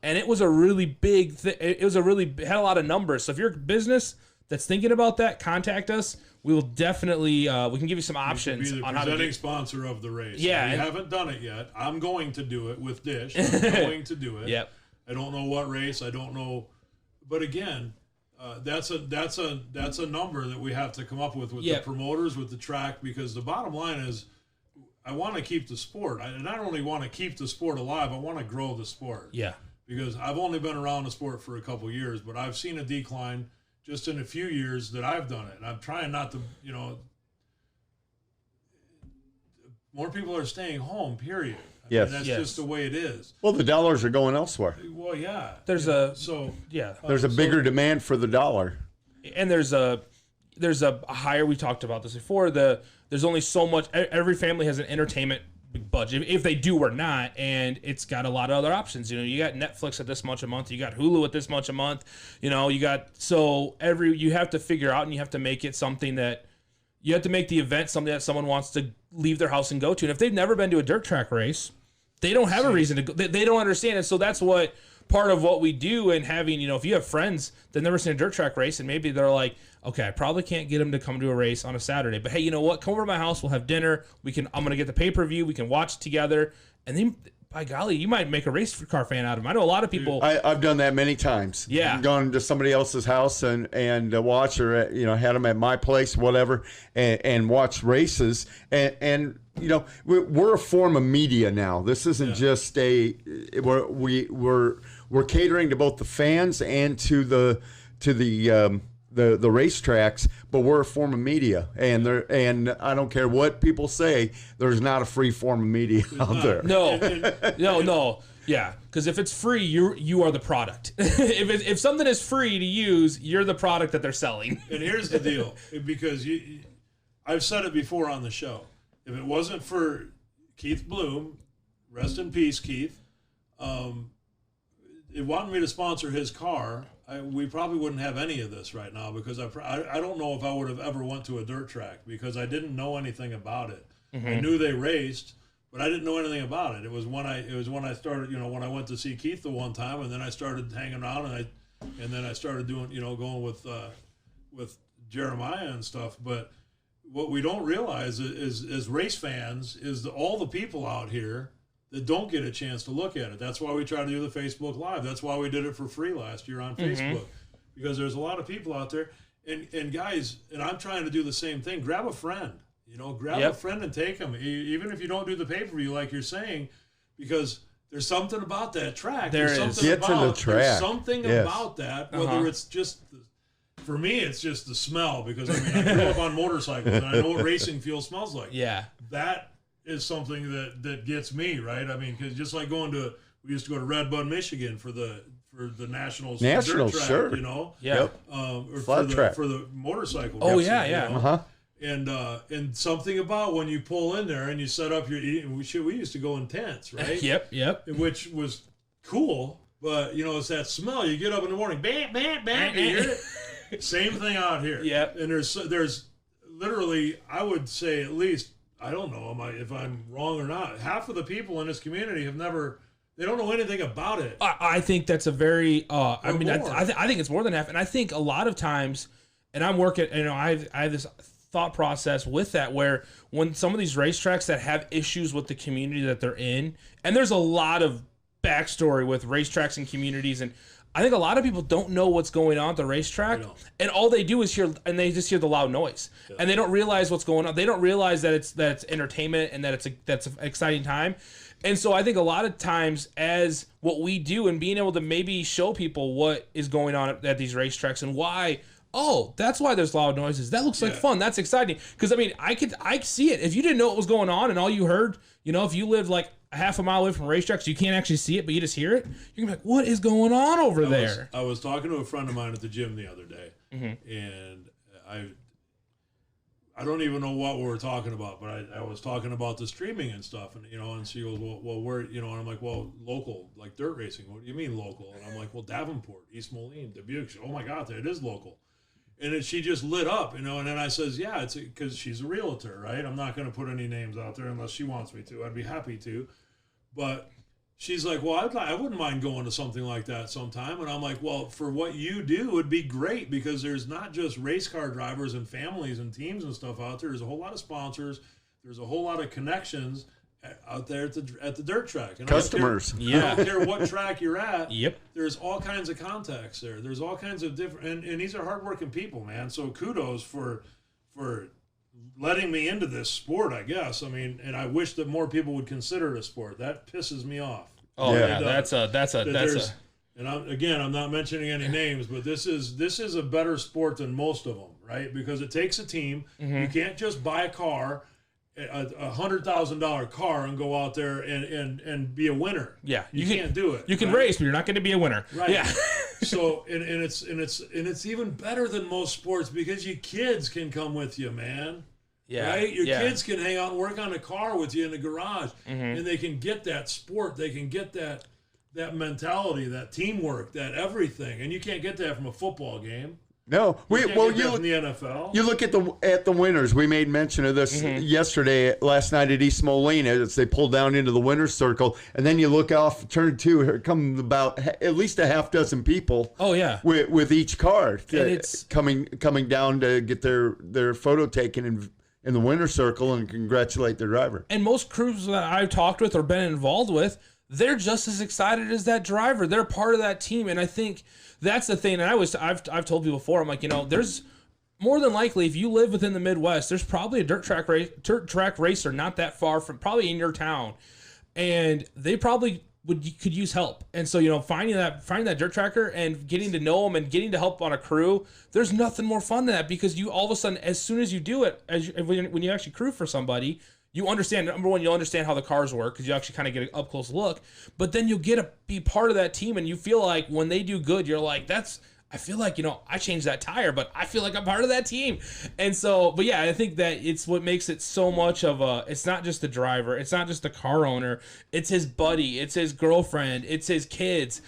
and it was a really big thing. It was had a lot of numbers. So if you're a business that's thinking about that, contact us. We will definitely we can give you some options be the on how to presenting sponsor of the race. Yeah, we haven't done it yet. I'm going to do it with Dish. I'm going to do it. Yep. I don't know what race. I don't know, but again, that's a number that we have to come up with the promoters, with the track, because the bottom line is, I want to keep the sport. I not only want to keep the sport alive, I want to grow the sport. Yeah. Because I've only been around the sport for a couple years, but I've seen a decline just in a few years that I've done it. And I'm trying not to, more people are staying home, period. Yes. That's Yes. just the way it is. Well, the dollars are going elsewhere. Well, yeah. There's yeah. There's a bigger demand for the dollar. And there's a higher, we talked about this before, there's only so much, every family has an entertainment budget, if they do or not, and it's got a lot of other options. You got Netflix at this much a month, you got Hulu at this much a month, you have to figure out, and you have to make it something that, you have to make the event something that someone wants to leave their house and go to. And if they've never been to a dirt track race, they don't have a reason to go. They don't understand it. So that's what part of what we do, and having, if you have friends that never seen a dirt track race, and maybe they're like, okay, I probably can't get them to come to a race on a Saturday, but hey, you know what? Come over to my house. We'll have dinner. I'm going to get the pay-per-view. We can watch it together. And then, by golly, you might make a race car fan out of them. I know a lot of people. I've done that many times. Yeah. Gone to somebody else's house and watch, or had them at my place, whatever, and watch races. And we're a form of media now. This isn't just we're catering to both the fans and to the racetracks, but we're a form of media, and I don't care what people say, there's not a free form of media out there. No. Yeah, because if it's free, you are the product. if something is free to use, you're the product that they're selling. And here's the deal, because I've said it before on the show. If it wasn't for Keith Bloom, rest in peace, Keith, it wanted me to sponsor his car, we probably wouldn't have any of this right now, because I don't know if I would have ever went to a dirt track, because I didn't know anything about it. Mm-hmm. I knew they raced, but I didn't know anything about it. It was when I started, when I went to see Keith the one time, and then I started hanging around, and then I started doing, going with Jeremiah and stuff. But what we don't realize is race fans is all the people out here that don't get a chance to look at it. That's why we try to do the Facebook Live. That's why we did it for free last year on Facebook, because there's a lot of people out there. And guys, and I'm trying to do the same thing. Grab a friend, grab a friend and take them, even if you don't do the pay-per-view like you're saying, because there's something about that track. Get to the track. There's something about that, whether it's just, for me, it's just the smell, because I grew up on motorcycles, and I know what racing fuel smells like. Yeah. That is something that gets me, right? I mean, because just like we used to go to Red Bud, Michigan for the Nationals dirt track, sure. Yeah. or Flat track. for the motorcycle. Oh, racing, yeah. And something about when you pull in there and you set up your eating, we used to go in tents, right? Yep. Which was cool, but it's that smell. You get up in the morning, bam, bam, bam, you hear it. Same thing out here. Yep. And there's literally, I would say at least, I don't know if I'm wrong or not, half of the people in this community they don't know anything about it. I think that's a very, I think it's more than half. And I think a lot of times, and I'm working, I have this thought process with that, where when some of these racetracks that have issues with the community that they're in, and there's a lot of backstory with racetracks and communities, and I think a lot of people don't know what's going on at the racetrack, and all they do is they just hear the loud noise, and they don't realize what's going on. They don't realize that it's entertainment and that's an exciting time. And so I think a lot of times, as what we do and being able to maybe show people what is going on at these racetracks and why, that's why there's loud noises. That looks like fun. That's exciting. Because I see it. If you didn't know what was going on and all you heard, if you lived like a half a mile away from racetracks, you can't actually see it, but you just hear it, you're gonna be like, what is going on over there? I was talking to a friend of mine at the gym the other day, and I don't even know what we were talking about, but I was talking about the streaming and stuff, and and she goes, well, where, and I'm like, well, local, like dirt racing. What do you mean local? And I'm like, well, Davenport, East Moline, Dubuque. Oh my God, it is local. And then she just lit up, and then I says, yeah, it's because she's a realtor, right? I'm not going to put any names out there unless she wants me to. I'd be happy to. But she's like, well, I wouldn't mind going to something like that sometime. And I'm like, well, for what you do, it'd be great, because there's not just race car drivers and families and teams and stuff out there. There's a whole lot of sponsors. There's a whole lot of connections out there at the dirt track. And customers. I don't care what track you're at. Yep. There's all kinds of contacts there. There's all kinds of different, and these are hardworking people, man. So kudos for letting me into this sport, I guess. I mean, and I wish that more people would consider it a sport. That pisses me off. Oh Yeah. yeah, that's a. And I'm not mentioning any names, but this is a better sport than most of them, right? Because it takes a team. You can't just buy a car, a $100,000 car, and go out there and be a winner. Yeah, you can't do it. You can right? race, but you're not going to be a winner. Right. Yeah. So and it's even better than most sports because your kids can come with you, man. Yeah. Right? Your yeah. kids can hang out and work on the car with you in the garage, and they can get that sport. They can get that mentality, that teamwork, that everything, and you can't get that from a football game. No, You we can't well get that you from the NFL. you look at the winners. We made mention of this yesterday, last night at East Molina, as they pulled down into the winner's circle, and then you look off turn two. Here come about at least a half dozen people. Oh yeah. With each car, it's- coming down to get their photo taken in the winner's circle and congratulate their driver. And most crews that I've talked with or been involved with, they're just as excited as that driver. They're part of that team, and I think that's the thing. And I've told people before, I'm like, there's more than likely, if you live within the Midwest, there's probably a dirt track racer not that far from, probably in your town, and they probably could use help. And so finding that dirt tracker and getting to know them and getting to help on a crew, there's nothing more fun than that, because you all of a sudden, as soon as you do it, when you actually crew for somebody, you understand, number one, you'll understand how the cars work because you actually kind of get an up close look, but then you'll get to be part of that team, and you feel like when they do good, you're like, I feel like, I changed that tire, but I feel like I'm part of that team. And so, but yeah, I think that it's what makes it so much of it's not just the driver, it's not just the car owner, it's his buddy, it's his girlfriend, it's his kids,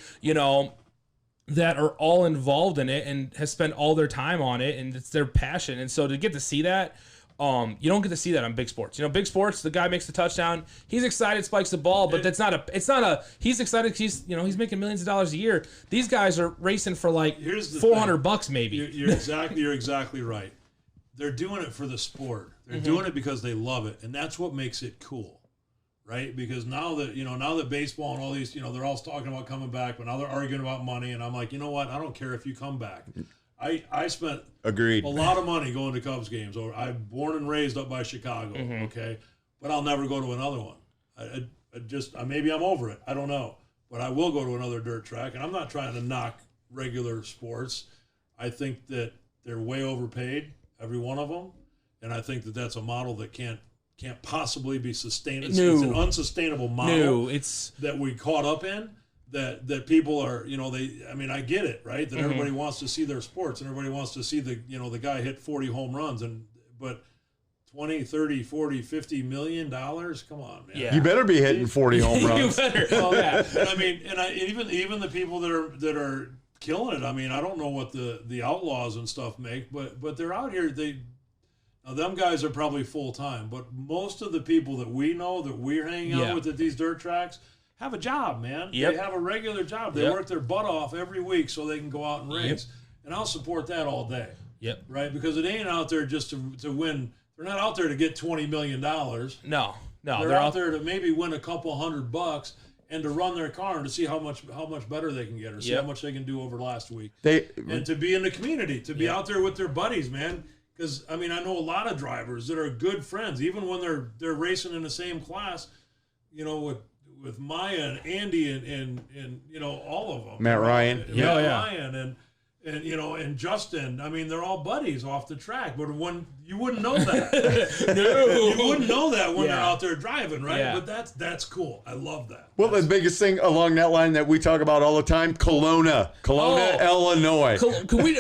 that are all involved in it and has spent all their time on it, and it's their passion. And so to get to see that, you don't get to see that on big sports. Big sports, the guy makes the touchdown, he's excited, spikes the ball, but it's not a he's excited because he's making millions of dollars a year. These guys are racing for like $400 maybe. You're exactly right. They're doing it for the sport. They're doing it because they love it, and that's what makes it cool, right? Because now that baseball and all these, they're all talking about coming back, but now they're arguing about money, and I'm like, you know what? I don't care if you come back. I spent Agreed. a lot of money going to Cubs games. Or I'm born and raised up by Chicago, okay? But I'll never go to another one. Maybe I'm over it. I don't know. But I will go to another dirt track, and I'm not trying to knock regular sports. I think that they're way overpaid, every one of them, and I think that that's a model that can't possibly be sustained. It's an unsustainable model that we caught up in. That people are, I get it, right? That everybody wants to see their sports and everybody wants to see the guy hit 40 home runs, but 20, 30, 40, 50 million dollars, come on, man. Yeah. You better be hitting 40 home runs. You better. Oh yeah. And even the people that are killing it. I don't know what the outlaws and stuff make, but they're out here. Now them guys are probably full time, but most of the people that we know that we're hanging out with at these dirt tracks have a job, man. Yep. They have a regular job. They work their butt off every week so they can go out and race. And I'll support that all day. Yep. Right? Because it ain't out there just to win. They're not out there to get $20 million. No. They're out there to maybe win a couple $100 and to run their car and to see how much better they can get, or see how much they can do over last week. And to be in the community, to be out there with their buddies, man. Because I know a lot of drivers that are good friends, even when they're racing in the same class, with Maya and Andy and all of them. Matt Ryan. Ryan and Justin. They're all buddies off the track, but when you wouldn't know that. No. You wouldn't know that when they're out there driving, right? Yeah. But that's cool. I love that. Well, the biggest thing along that line that we talk about all the time, Kelowna, Illinois. Can we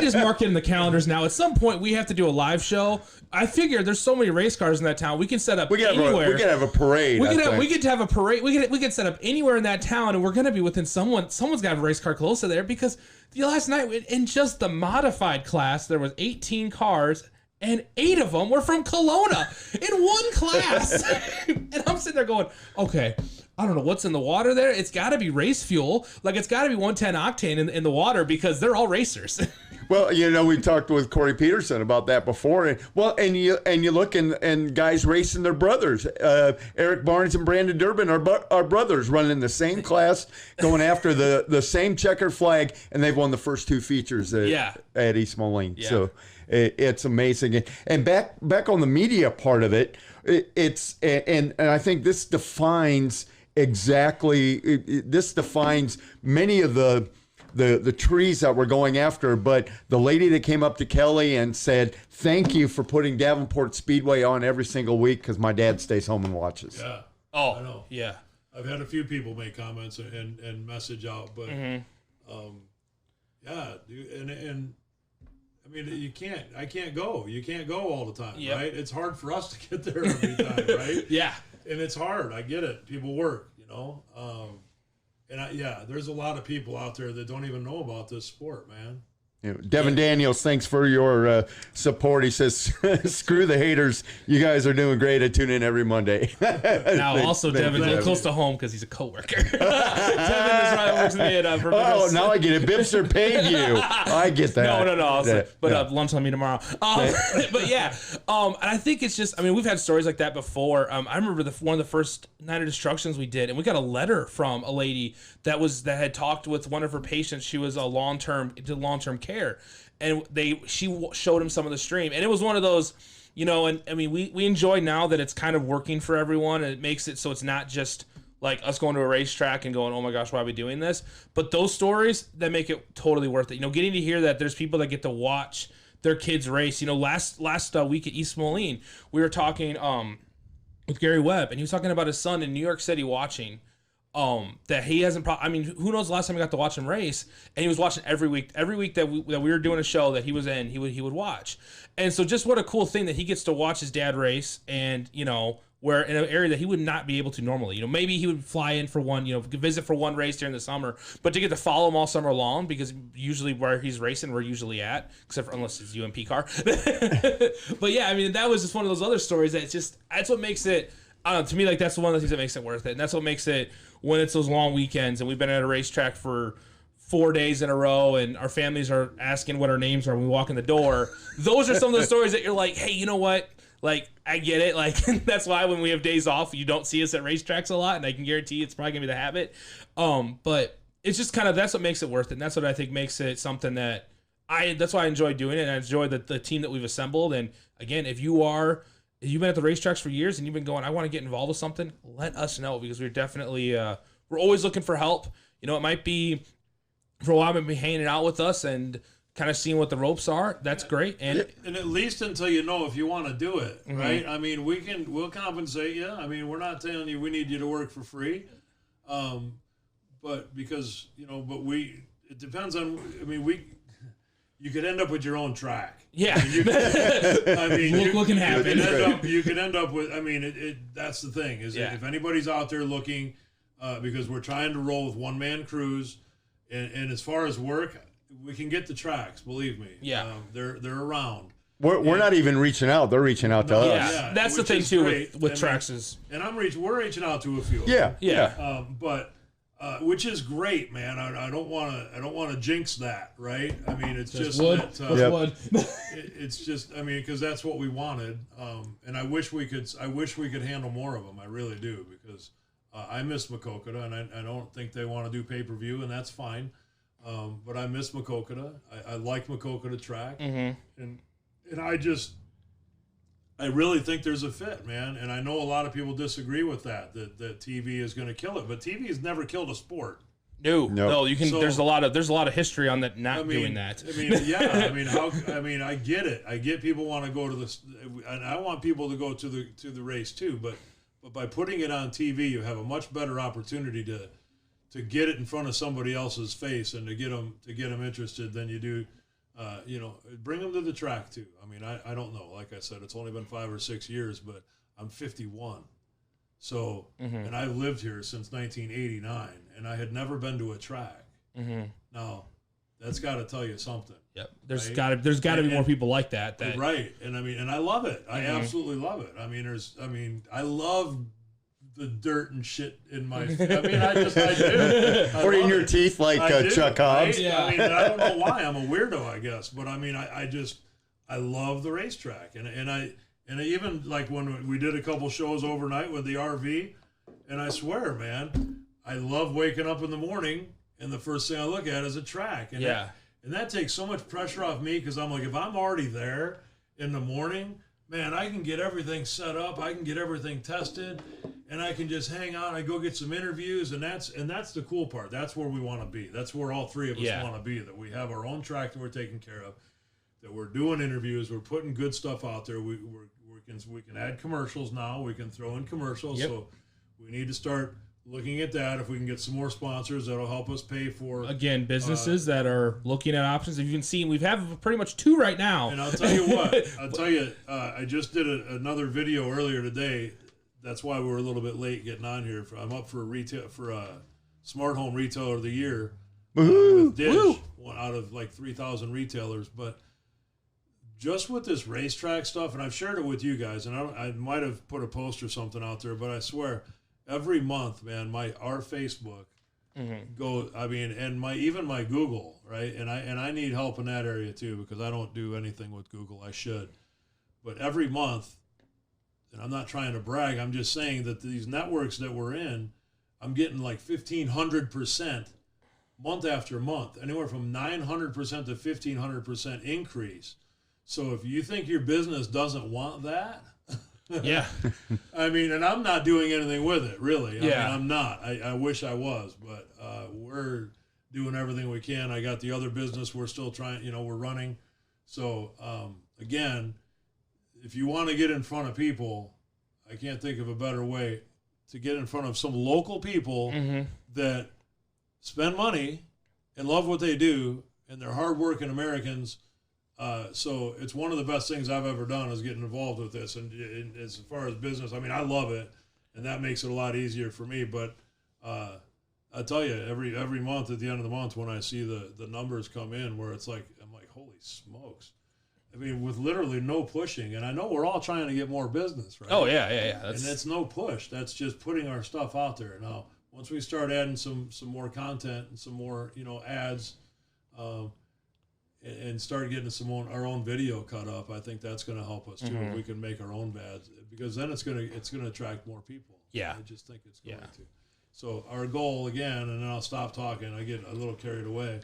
just mark it in the calendars now? At some point, we have to do a live show. I figure there's so many race cars in that town. We can set up anywhere. We could have a parade. We could have a parade. We could set up anywhere in that town, and we're gonna be within someone's got to have a race car close to there, because last night in just the modified class there was 18 cars. And 8 of them were from Kelowna in one class. And I'm sitting there going, okay, I don't know what's in the water there. It's got to be race fuel. Like, it's got to be 110 octane in the water, because they're all racers. Well, we talked with Corey Peterson about that before. And you look and guys racing their brothers. Eric Barnes and Brandon Durbin are brothers running the same class, going after the same checker flag, and they've won the first 2 features at East Moline. Yeah. So it's amazing. And back on the media part of it, it's and I think this defines many of the trees that we're going after. But the lady that came up to Kelly and said, "Thank you for putting Davenport Speedway on every single week because my dad stays home and watches." Yeah. Oh, I know. yeah. I've had a few people make comments and message out, but yeah, dude, and I mean, I can't go. You can't go all the time, Yep. right? It's hard for us to get there every time, right? Yeah. And it's hard. I get it. People work, there's a lot of people out there that don't even know about this sport, man. Devin Daniels, thanks for your support. He says, "Screw the haters. You guys are doing great. I tune in every Monday." Now, also, Devin's a little close to home because he's a coworker. Devin is right, works with me at Oh, now I get it. Bibster paid you. I get that. No. But lunch on me tomorrow. But yeah, and I think it's just, I mean, we've had stories like that before. I remember one of the first Night of Destructions we did, and we got a letter from a lady that had talked with one of her patients. She was long-term care. And she showed him some of the stream, and it was one of those, and I mean, we enjoy now that it's kind of working for everyone, and it makes it so it's not just like us going to a racetrack and going, oh my gosh, why are we doing this? But those stories that make it totally worth it. Getting to hear that there's people that get to watch their kids race. Last week at East Moline, we were talking with Gary Webb, and he was talking about his son in New York City watching. That he hasn't. I mean, who knows the last time I got to watch him race? And he was watching every week. Every week that we were doing a show that he was in, he would watch. And so, just what a cool thing that he gets to watch his dad race, and where in an area that he would not be able to normally. Maybe he would fly in for one, visit for one race during the summer, but to get to follow him all summer long, because usually where he's racing, we're usually at, except for unless it's UMP car. But yeah, I mean, that was just one of those other stories that's what makes it. I don't know, to me, like, that's one of the things that makes it worth it. And that's what makes it, when it's those long weekends and we've been at a racetrack for 4 days in a row and our families are asking what our names are when we walk in the door. Those are some of the stories that you're like, hey, you know what? Like, I get it. Like, that's why when we have days off, you don't see us at racetracks a lot. And I can guarantee it's probably going to be the habit. But it's just kind of, that's what makes it worth it. And that's what I think makes it something that that's why I enjoy doing it. And I enjoy the team that we've assembled. And again, if you've been at the racetracks for years and you've been going, I want to get involved with something, let us know, because we're definitely, we're always looking for help. It might be, for a while, maybe hanging out with us and kind of seeing what the ropes are. That's great. And at least until you know if you want to do it, right? I mean, we'll compensate you. I mean, we're not telling you we need you to work for free. But because, it depends on, I mean, you could end up with your own track. Yeah. I mean, what can happen? You could end up with, I mean, that's the thing, is that if anybody's out there looking, because we're trying to roll with one-man crews, and as far as work, we can get the tracks, believe me. Yeah. They're around. We're not even reaching out. They're reaching out to us. Yeah, that's the thing, too, with tracks is. And we're reaching out to a few of Yeah. them. Yeah. But which is great, man. I don't want to jinx that, right? I mean, it's just wood. that, Wood. it's just, I mean, because that's what we wanted, and I wish we could handle more of them. I really do, because I miss Maquoketa, and I don't think they want to do pay-per-view, and that's fine. But I miss Maquoketa. I like Maquoketa track, and I really think there's a fit, man. And I know a lot of people disagree with that TV is going to kill it, but TV has never killed a sport. No, you can. So, there's a lot of history on that doing that. I mean, yeah. I get it. I get people want to go to this, and I want people to go to the race too. But by putting it on TV, you have a much better opportunity to get it in front of somebody else's face and to get them interested than you do. Bring them to the track too. I mean, I don't know. Like I said, it's only been 5 or 6 years, but I'm 51. So, and I've lived here since 1989, and I had never been to a track. Now, that's got to tell you something. Yep. There's right? got to be more people like that. Right. And I mean, and I love it. I absolutely love it. I mean, I love the dirt and shit in my. I mean, I do. I Or in love your it. teeth like I do, Chuck right? Hobbs. Yeah. I mean, I don't know why I'm a weirdo, I guess, but I mean, I love the racetrack, and I even like when we did a couple shows overnight with the RV, and I swear, man, I love waking up in the morning and the first thing I look at is a track, and Yeah. that takes so much pressure off me because I'm like, if I'm already there in the morning, man, I can get everything set up, I can get everything tested, and I can just hang out. I go get some interviews, and that's the cool part. That's where we want to be. That's where all three of us Yeah. want to be. That we have our own track that we're taking care of. That we're doing interviews. We're putting good stuff out there. We can add commercials now. We can throw in commercials. Yep. So we need to start looking at that. If we can get some more sponsors, that'll help us pay for. Again, businesses that are looking at options. If you can see, we have pretty much 2 right now. And I'll tell you what. I just did another video earlier today. That's why we were a little bit late getting on here. I'm up for a smart home retailer of the year with Dish, one out of like 3,000 retailers. But just with this racetrack stuff, and I've shared it with you guys, and I might have put a post or something out there, but I swear, every month, man, our Facebook go. I mean, and even my Google, right? And I need help in that area too because I don't do anything with Google. I should, but every month, and I'm not trying to brag. I'm just saying that these networks that we're in, I'm getting like 1,500% month after month, anywhere from 900% to 1,500% increase. So if you think your business doesn't want that. Yeah. I mean, and I'm not doing anything with it, really. I mean, Yeah. I'm not. I wish I was, but we're doing everything we can. I got the other business we're still trying, we're running. So, again, if you want to get in front of people, I can't think of a better way to get in front of some local people that spend money and love what they do, and they're hardworking Americans. So it's one of the best things I've ever done is getting involved with this. And as far as business, I mean, I love it, and that makes it a lot easier for me. But I tell you, every month at the end of the month when I see the numbers come in, where it's like I'm like, holy smokes! I mean, with literally no pushing, and I know we're all trying to get more business, right? Oh yeah. And that's no push. That's just putting our stuff out there. Now, once we start adding some more content and some more ads. And start getting our own video cut up. I think that's going to help us too. If we can make our own ads, because then it's going to attract more people. Yeah. I just think it's going to. So our goal again, and then I'll stop talking. I get a little carried away.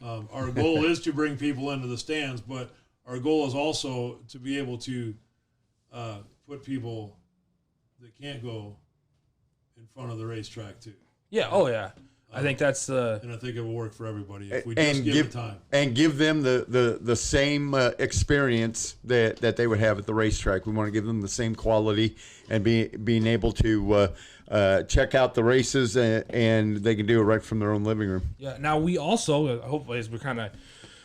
Our goal is to bring people into the stands, but our goal is also to be able to put people that can't go in front of the racetrack too. Yeah. Oh yeah. I think that's the. And I think it will work for everybody if we just give it time. And give them the same experience that they would have at the racetrack. We want to give them the same quality and being able to check out the races and they can do it right from their own living room. Yeah. Now we also hopefully as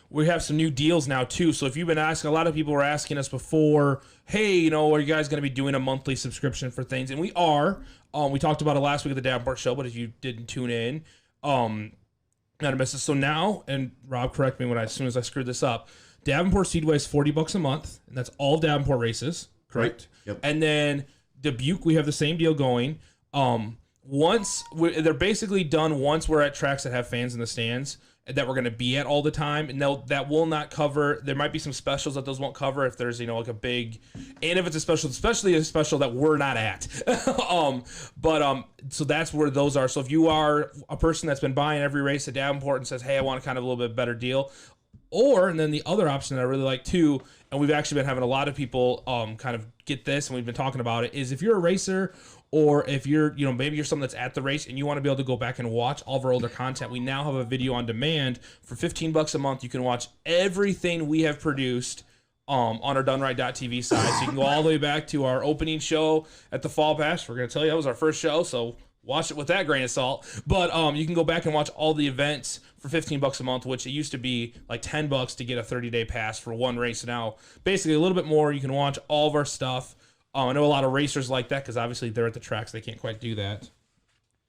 we have some new deals now too. So if you've been asking, a lot of people were asking us before, hey, are you guys going to be doing a monthly subscription for things? And we are. We talked about it last week at the Davenport show, but if you didn't tune in, not to miss it. So now, and Rob, correct me as soon as I screwed this up. Davenport Speedway is $40 a month, and that's all Davenport races, correct? Right. Yep. And then Dubuque, we have the same deal going. They're basically done once we're at tracks that have fans in the stands that we're going to be at all the time, and that will not cover. There might be some specials that those won't cover if there's like a big, and if it's a special, especially a special that we're not at. So that's where those are. So if you are a person that's been buying every race at Davenport and says, hey, I want a kind of a little bit better deal, and then the other option that I really like too, and we've actually been having a lot of people kind of get this, and we've been talking about it, is if you're a racer or if you're, maybe you're someone that's at the race and you want to be able to go back and watch all of our older content, we now have a video on demand for $15 a month. You can watch everything we have produced on our DoneRight.tv side. So you can go all the way back to our opening show at the Fall Bash. We're going to tell you that was our first show, so watch it with that grain of salt. But you can go back and watch all the events for $15 a month, which it used to be like $10 to get a 30-day pass for one race. Now, basically a little bit more. You can watch all of our stuff. I know a lot of racers like that because obviously they're at the tracks. They can't quite do that.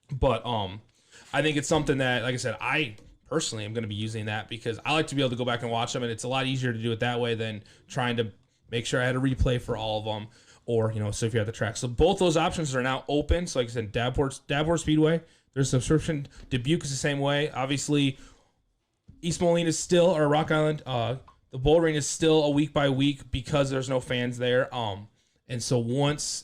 But I think it's something that, like I said, I personally am going to be using that because I like to be able to go back and watch them, and it's a lot easier to do it that way than trying to make sure I had a replay for all of them. or so if you're at the track. So both those options are now open. So like I said, Davenport Speedway, there's subscription. Dubuque is the same way. Obviously, East Moline is still, or Rock Island, the Bull Ring is still a week by week because there's no fans there. And so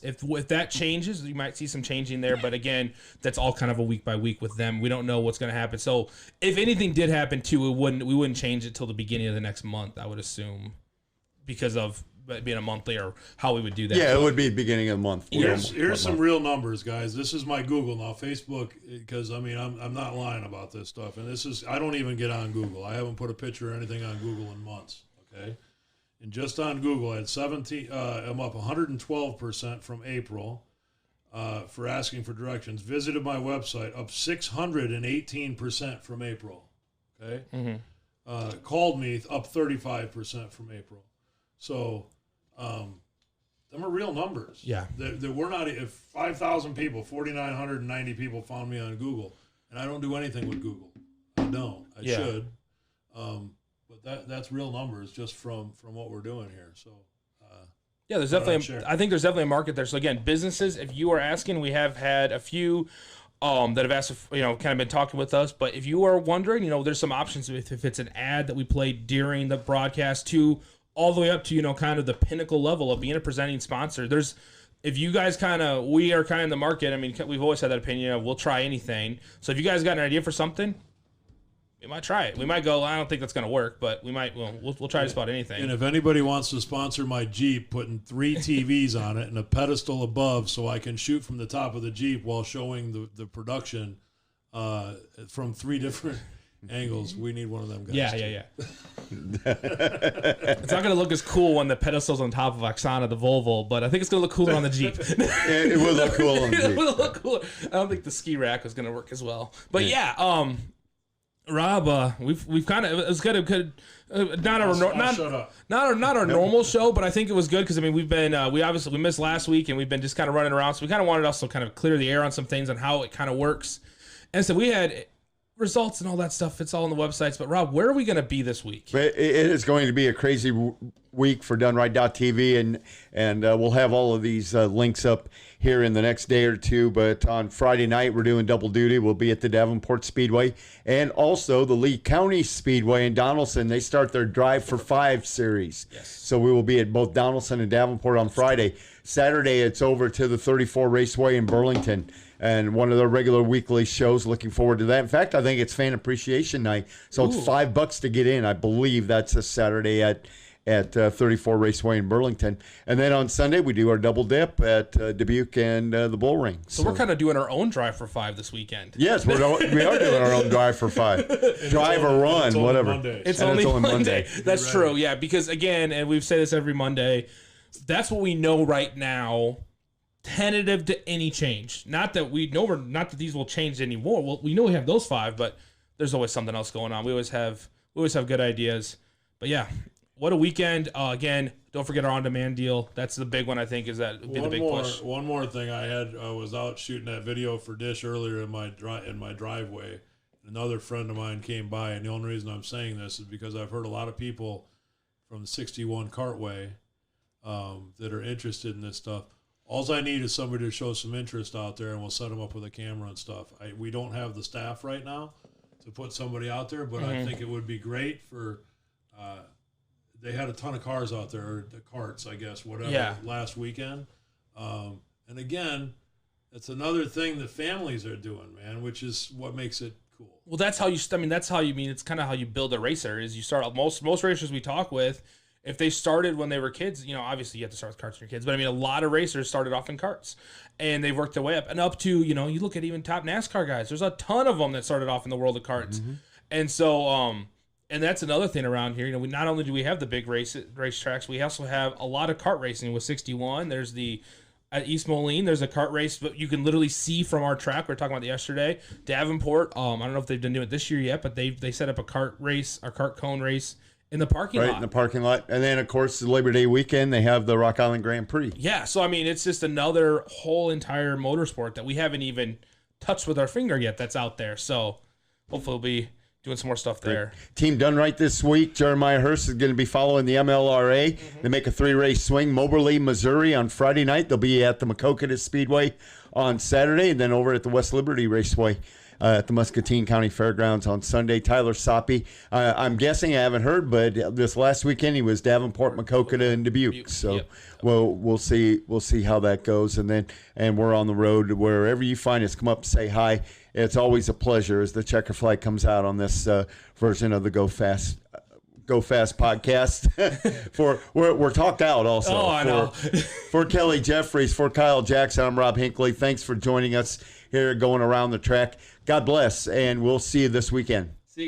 if that changes, you might see some changing there. But again, that's all kind of a week by week with them. We don't know what's going to happen. So if anything did happen too, we wouldn't change it till the beginning of the next month, I would assume, because of being a monthly or how we would do that. Yeah, it would be beginning of the month. Here's some real numbers, guys. This is my Google now, Facebook, because I'm not lying about this stuff. And I don't even get on Google. I haven't put a picture or anything on Google in months. Okay, and just on Google, I had 17. I'm up 112% from April for asking for directions. Visited my website, up 618% from April. Okay, called me, up 35% from April. So, them are real numbers. Yeah. That we're not, if 5,000 people, 4,990 people found me on Google, and I don't do anything with Google. I don't. I should. But that's real numbers just from what we're doing here. So, yeah, there's definitely, I think there's definitely a market there. So again, businesses, if you are asking, we have had a few that have asked, kind of been talking with us. But if you are wondering, there's some options if it's an ad that we play during the broadcast to all the way up to, kind of the pinnacle level of being a presenting sponsor. If you guys we are kind of in the market. I mean, we've always had that opinion of we'll try anything. So if you guys got an idea for something, we might try it. We might go, I don't think that's going to work, but we might, we'll try just about anything. And if anybody wants to sponsor my Jeep, putting 3 TVs on it and a pedestal above so I can shoot from the top of the Jeep while showing the production from 3 different angles, we need one of them guys. Yeah. It's not going to look as cool when the pedestal's on top of Oksana, the Volvo, but I think it's going to look cooler on the Jeep. It will look cool on the Jeep. It will look cooler. I don't think the ski rack was going to work as well. But Rob, we've kind of, it was good. Not our normal show, but I think it was good because we've been we missed last week and we've been just kind of running around, so we kind of wanted also kind of clear the air on some things on how it kind of works. And so we had results and all that stuff. It's all on the websites. But Rob, where are we going to be this week? It is going to be a crazy week for DoneRight.tv, and we'll have all of these links up here in the next day or two. But on Friday night, we're doing double duty. We'll be at the Davenport Speedway and also the Lee County Speedway in Donaldson. They start their Drive for 5 series. Yes. So we will be at both Donaldson and Davenport on Friday. Saturday, it's over to the 34 Raceway in Burlington, and one of their regular weekly shows. Looking forward to that. In fact, I think it's Fan Appreciation Night, so it's $5 to get in. I believe that's a Saturday at 34 Raceway in Burlington. And then on Sunday, we do our double dip at Dubuque and the Bull Ring. So we're kind of doing our own Drive for 5 this weekend. Yes, we are doing our own Drive for 5. Drive or run, whatever. It's only Monday. That's true, yeah, because again, and we've said this every Monday, that's what we know right now, tentative to any change. Not that these will change anymore. Well, we know we have those 5, but there's always something else going on. We always have good ideas. But yeah, what a weekend. Again, don't forget our on-demand deal. That's the big one, I think, the big push. One more thing I was out shooting that video for Dish earlier in my driveway. Another friend of mine came by, and the only reason I'm saying this is because I've heard a lot of people from the 61 Cartway that are interested in this stuff. All I need is somebody to show some interest out there, and we'll set them up with a camera and stuff. We don't have the staff right now to put somebody out there, but I think it would be great for they had a ton of cars out there, or the carts, I guess, whatever, last weekend. And again, that's another thing that families are doing, man, which is what makes it cool. Well, it's kind of how you build a racer. Is you start most racers we talk with, if they started when they were kids, obviously you have to start with karts when you're kids, but a lot of racers started off in karts and they've worked their way up and up to, you look at even top NASCAR guys. There's a ton of them that started off in the world of karts. Mm-hmm. And so, and that's another thing around here. We not only do we have the big race tracks, we also have a lot of kart racing with 61. There's at East Moline, there's a kart race, but you can literally see from our track. We were talking about yesterday. Davenport, I don't know if they've done it this year yet, but they set up a kart race, or kart cone race in the parking lot. Right, in the parking lot. And then, of course, the Labor Day weekend, they have the Rock Island Grand Prix. Yeah, so, it's just another whole entire motorsport that we haven't even touched with our finger yet that's out there. So, hopefully doing some more stuff there. Team done right this week. Jeremiah Hurst is going to be following the MLRA. They make a 3-race swing. Moberly, Missouri on Friday night. They'll be at the Maquoketa Speedway on Saturday, and then over at the West Liberty Raceway at the Muscatine County Fairgrounds on Sunday. Tyler Soppy, I'm guessing, I haven't heard, but this last weekend he was Davenport, Maquoketa, and Dubuque. So Yep. we'll see how that goes, and we're on the road. Wherever you find us, come up and say hi. It's always a pleasure as the checker flag comes out on this version of the Go Fast podcast. We're talked out also. Oh, I know. For Kelly Jeffries, for Kyle Jackson, I'm Rob Hinckley. Thanks for joining us here going around the track. God bless, and we'll see you this weekend.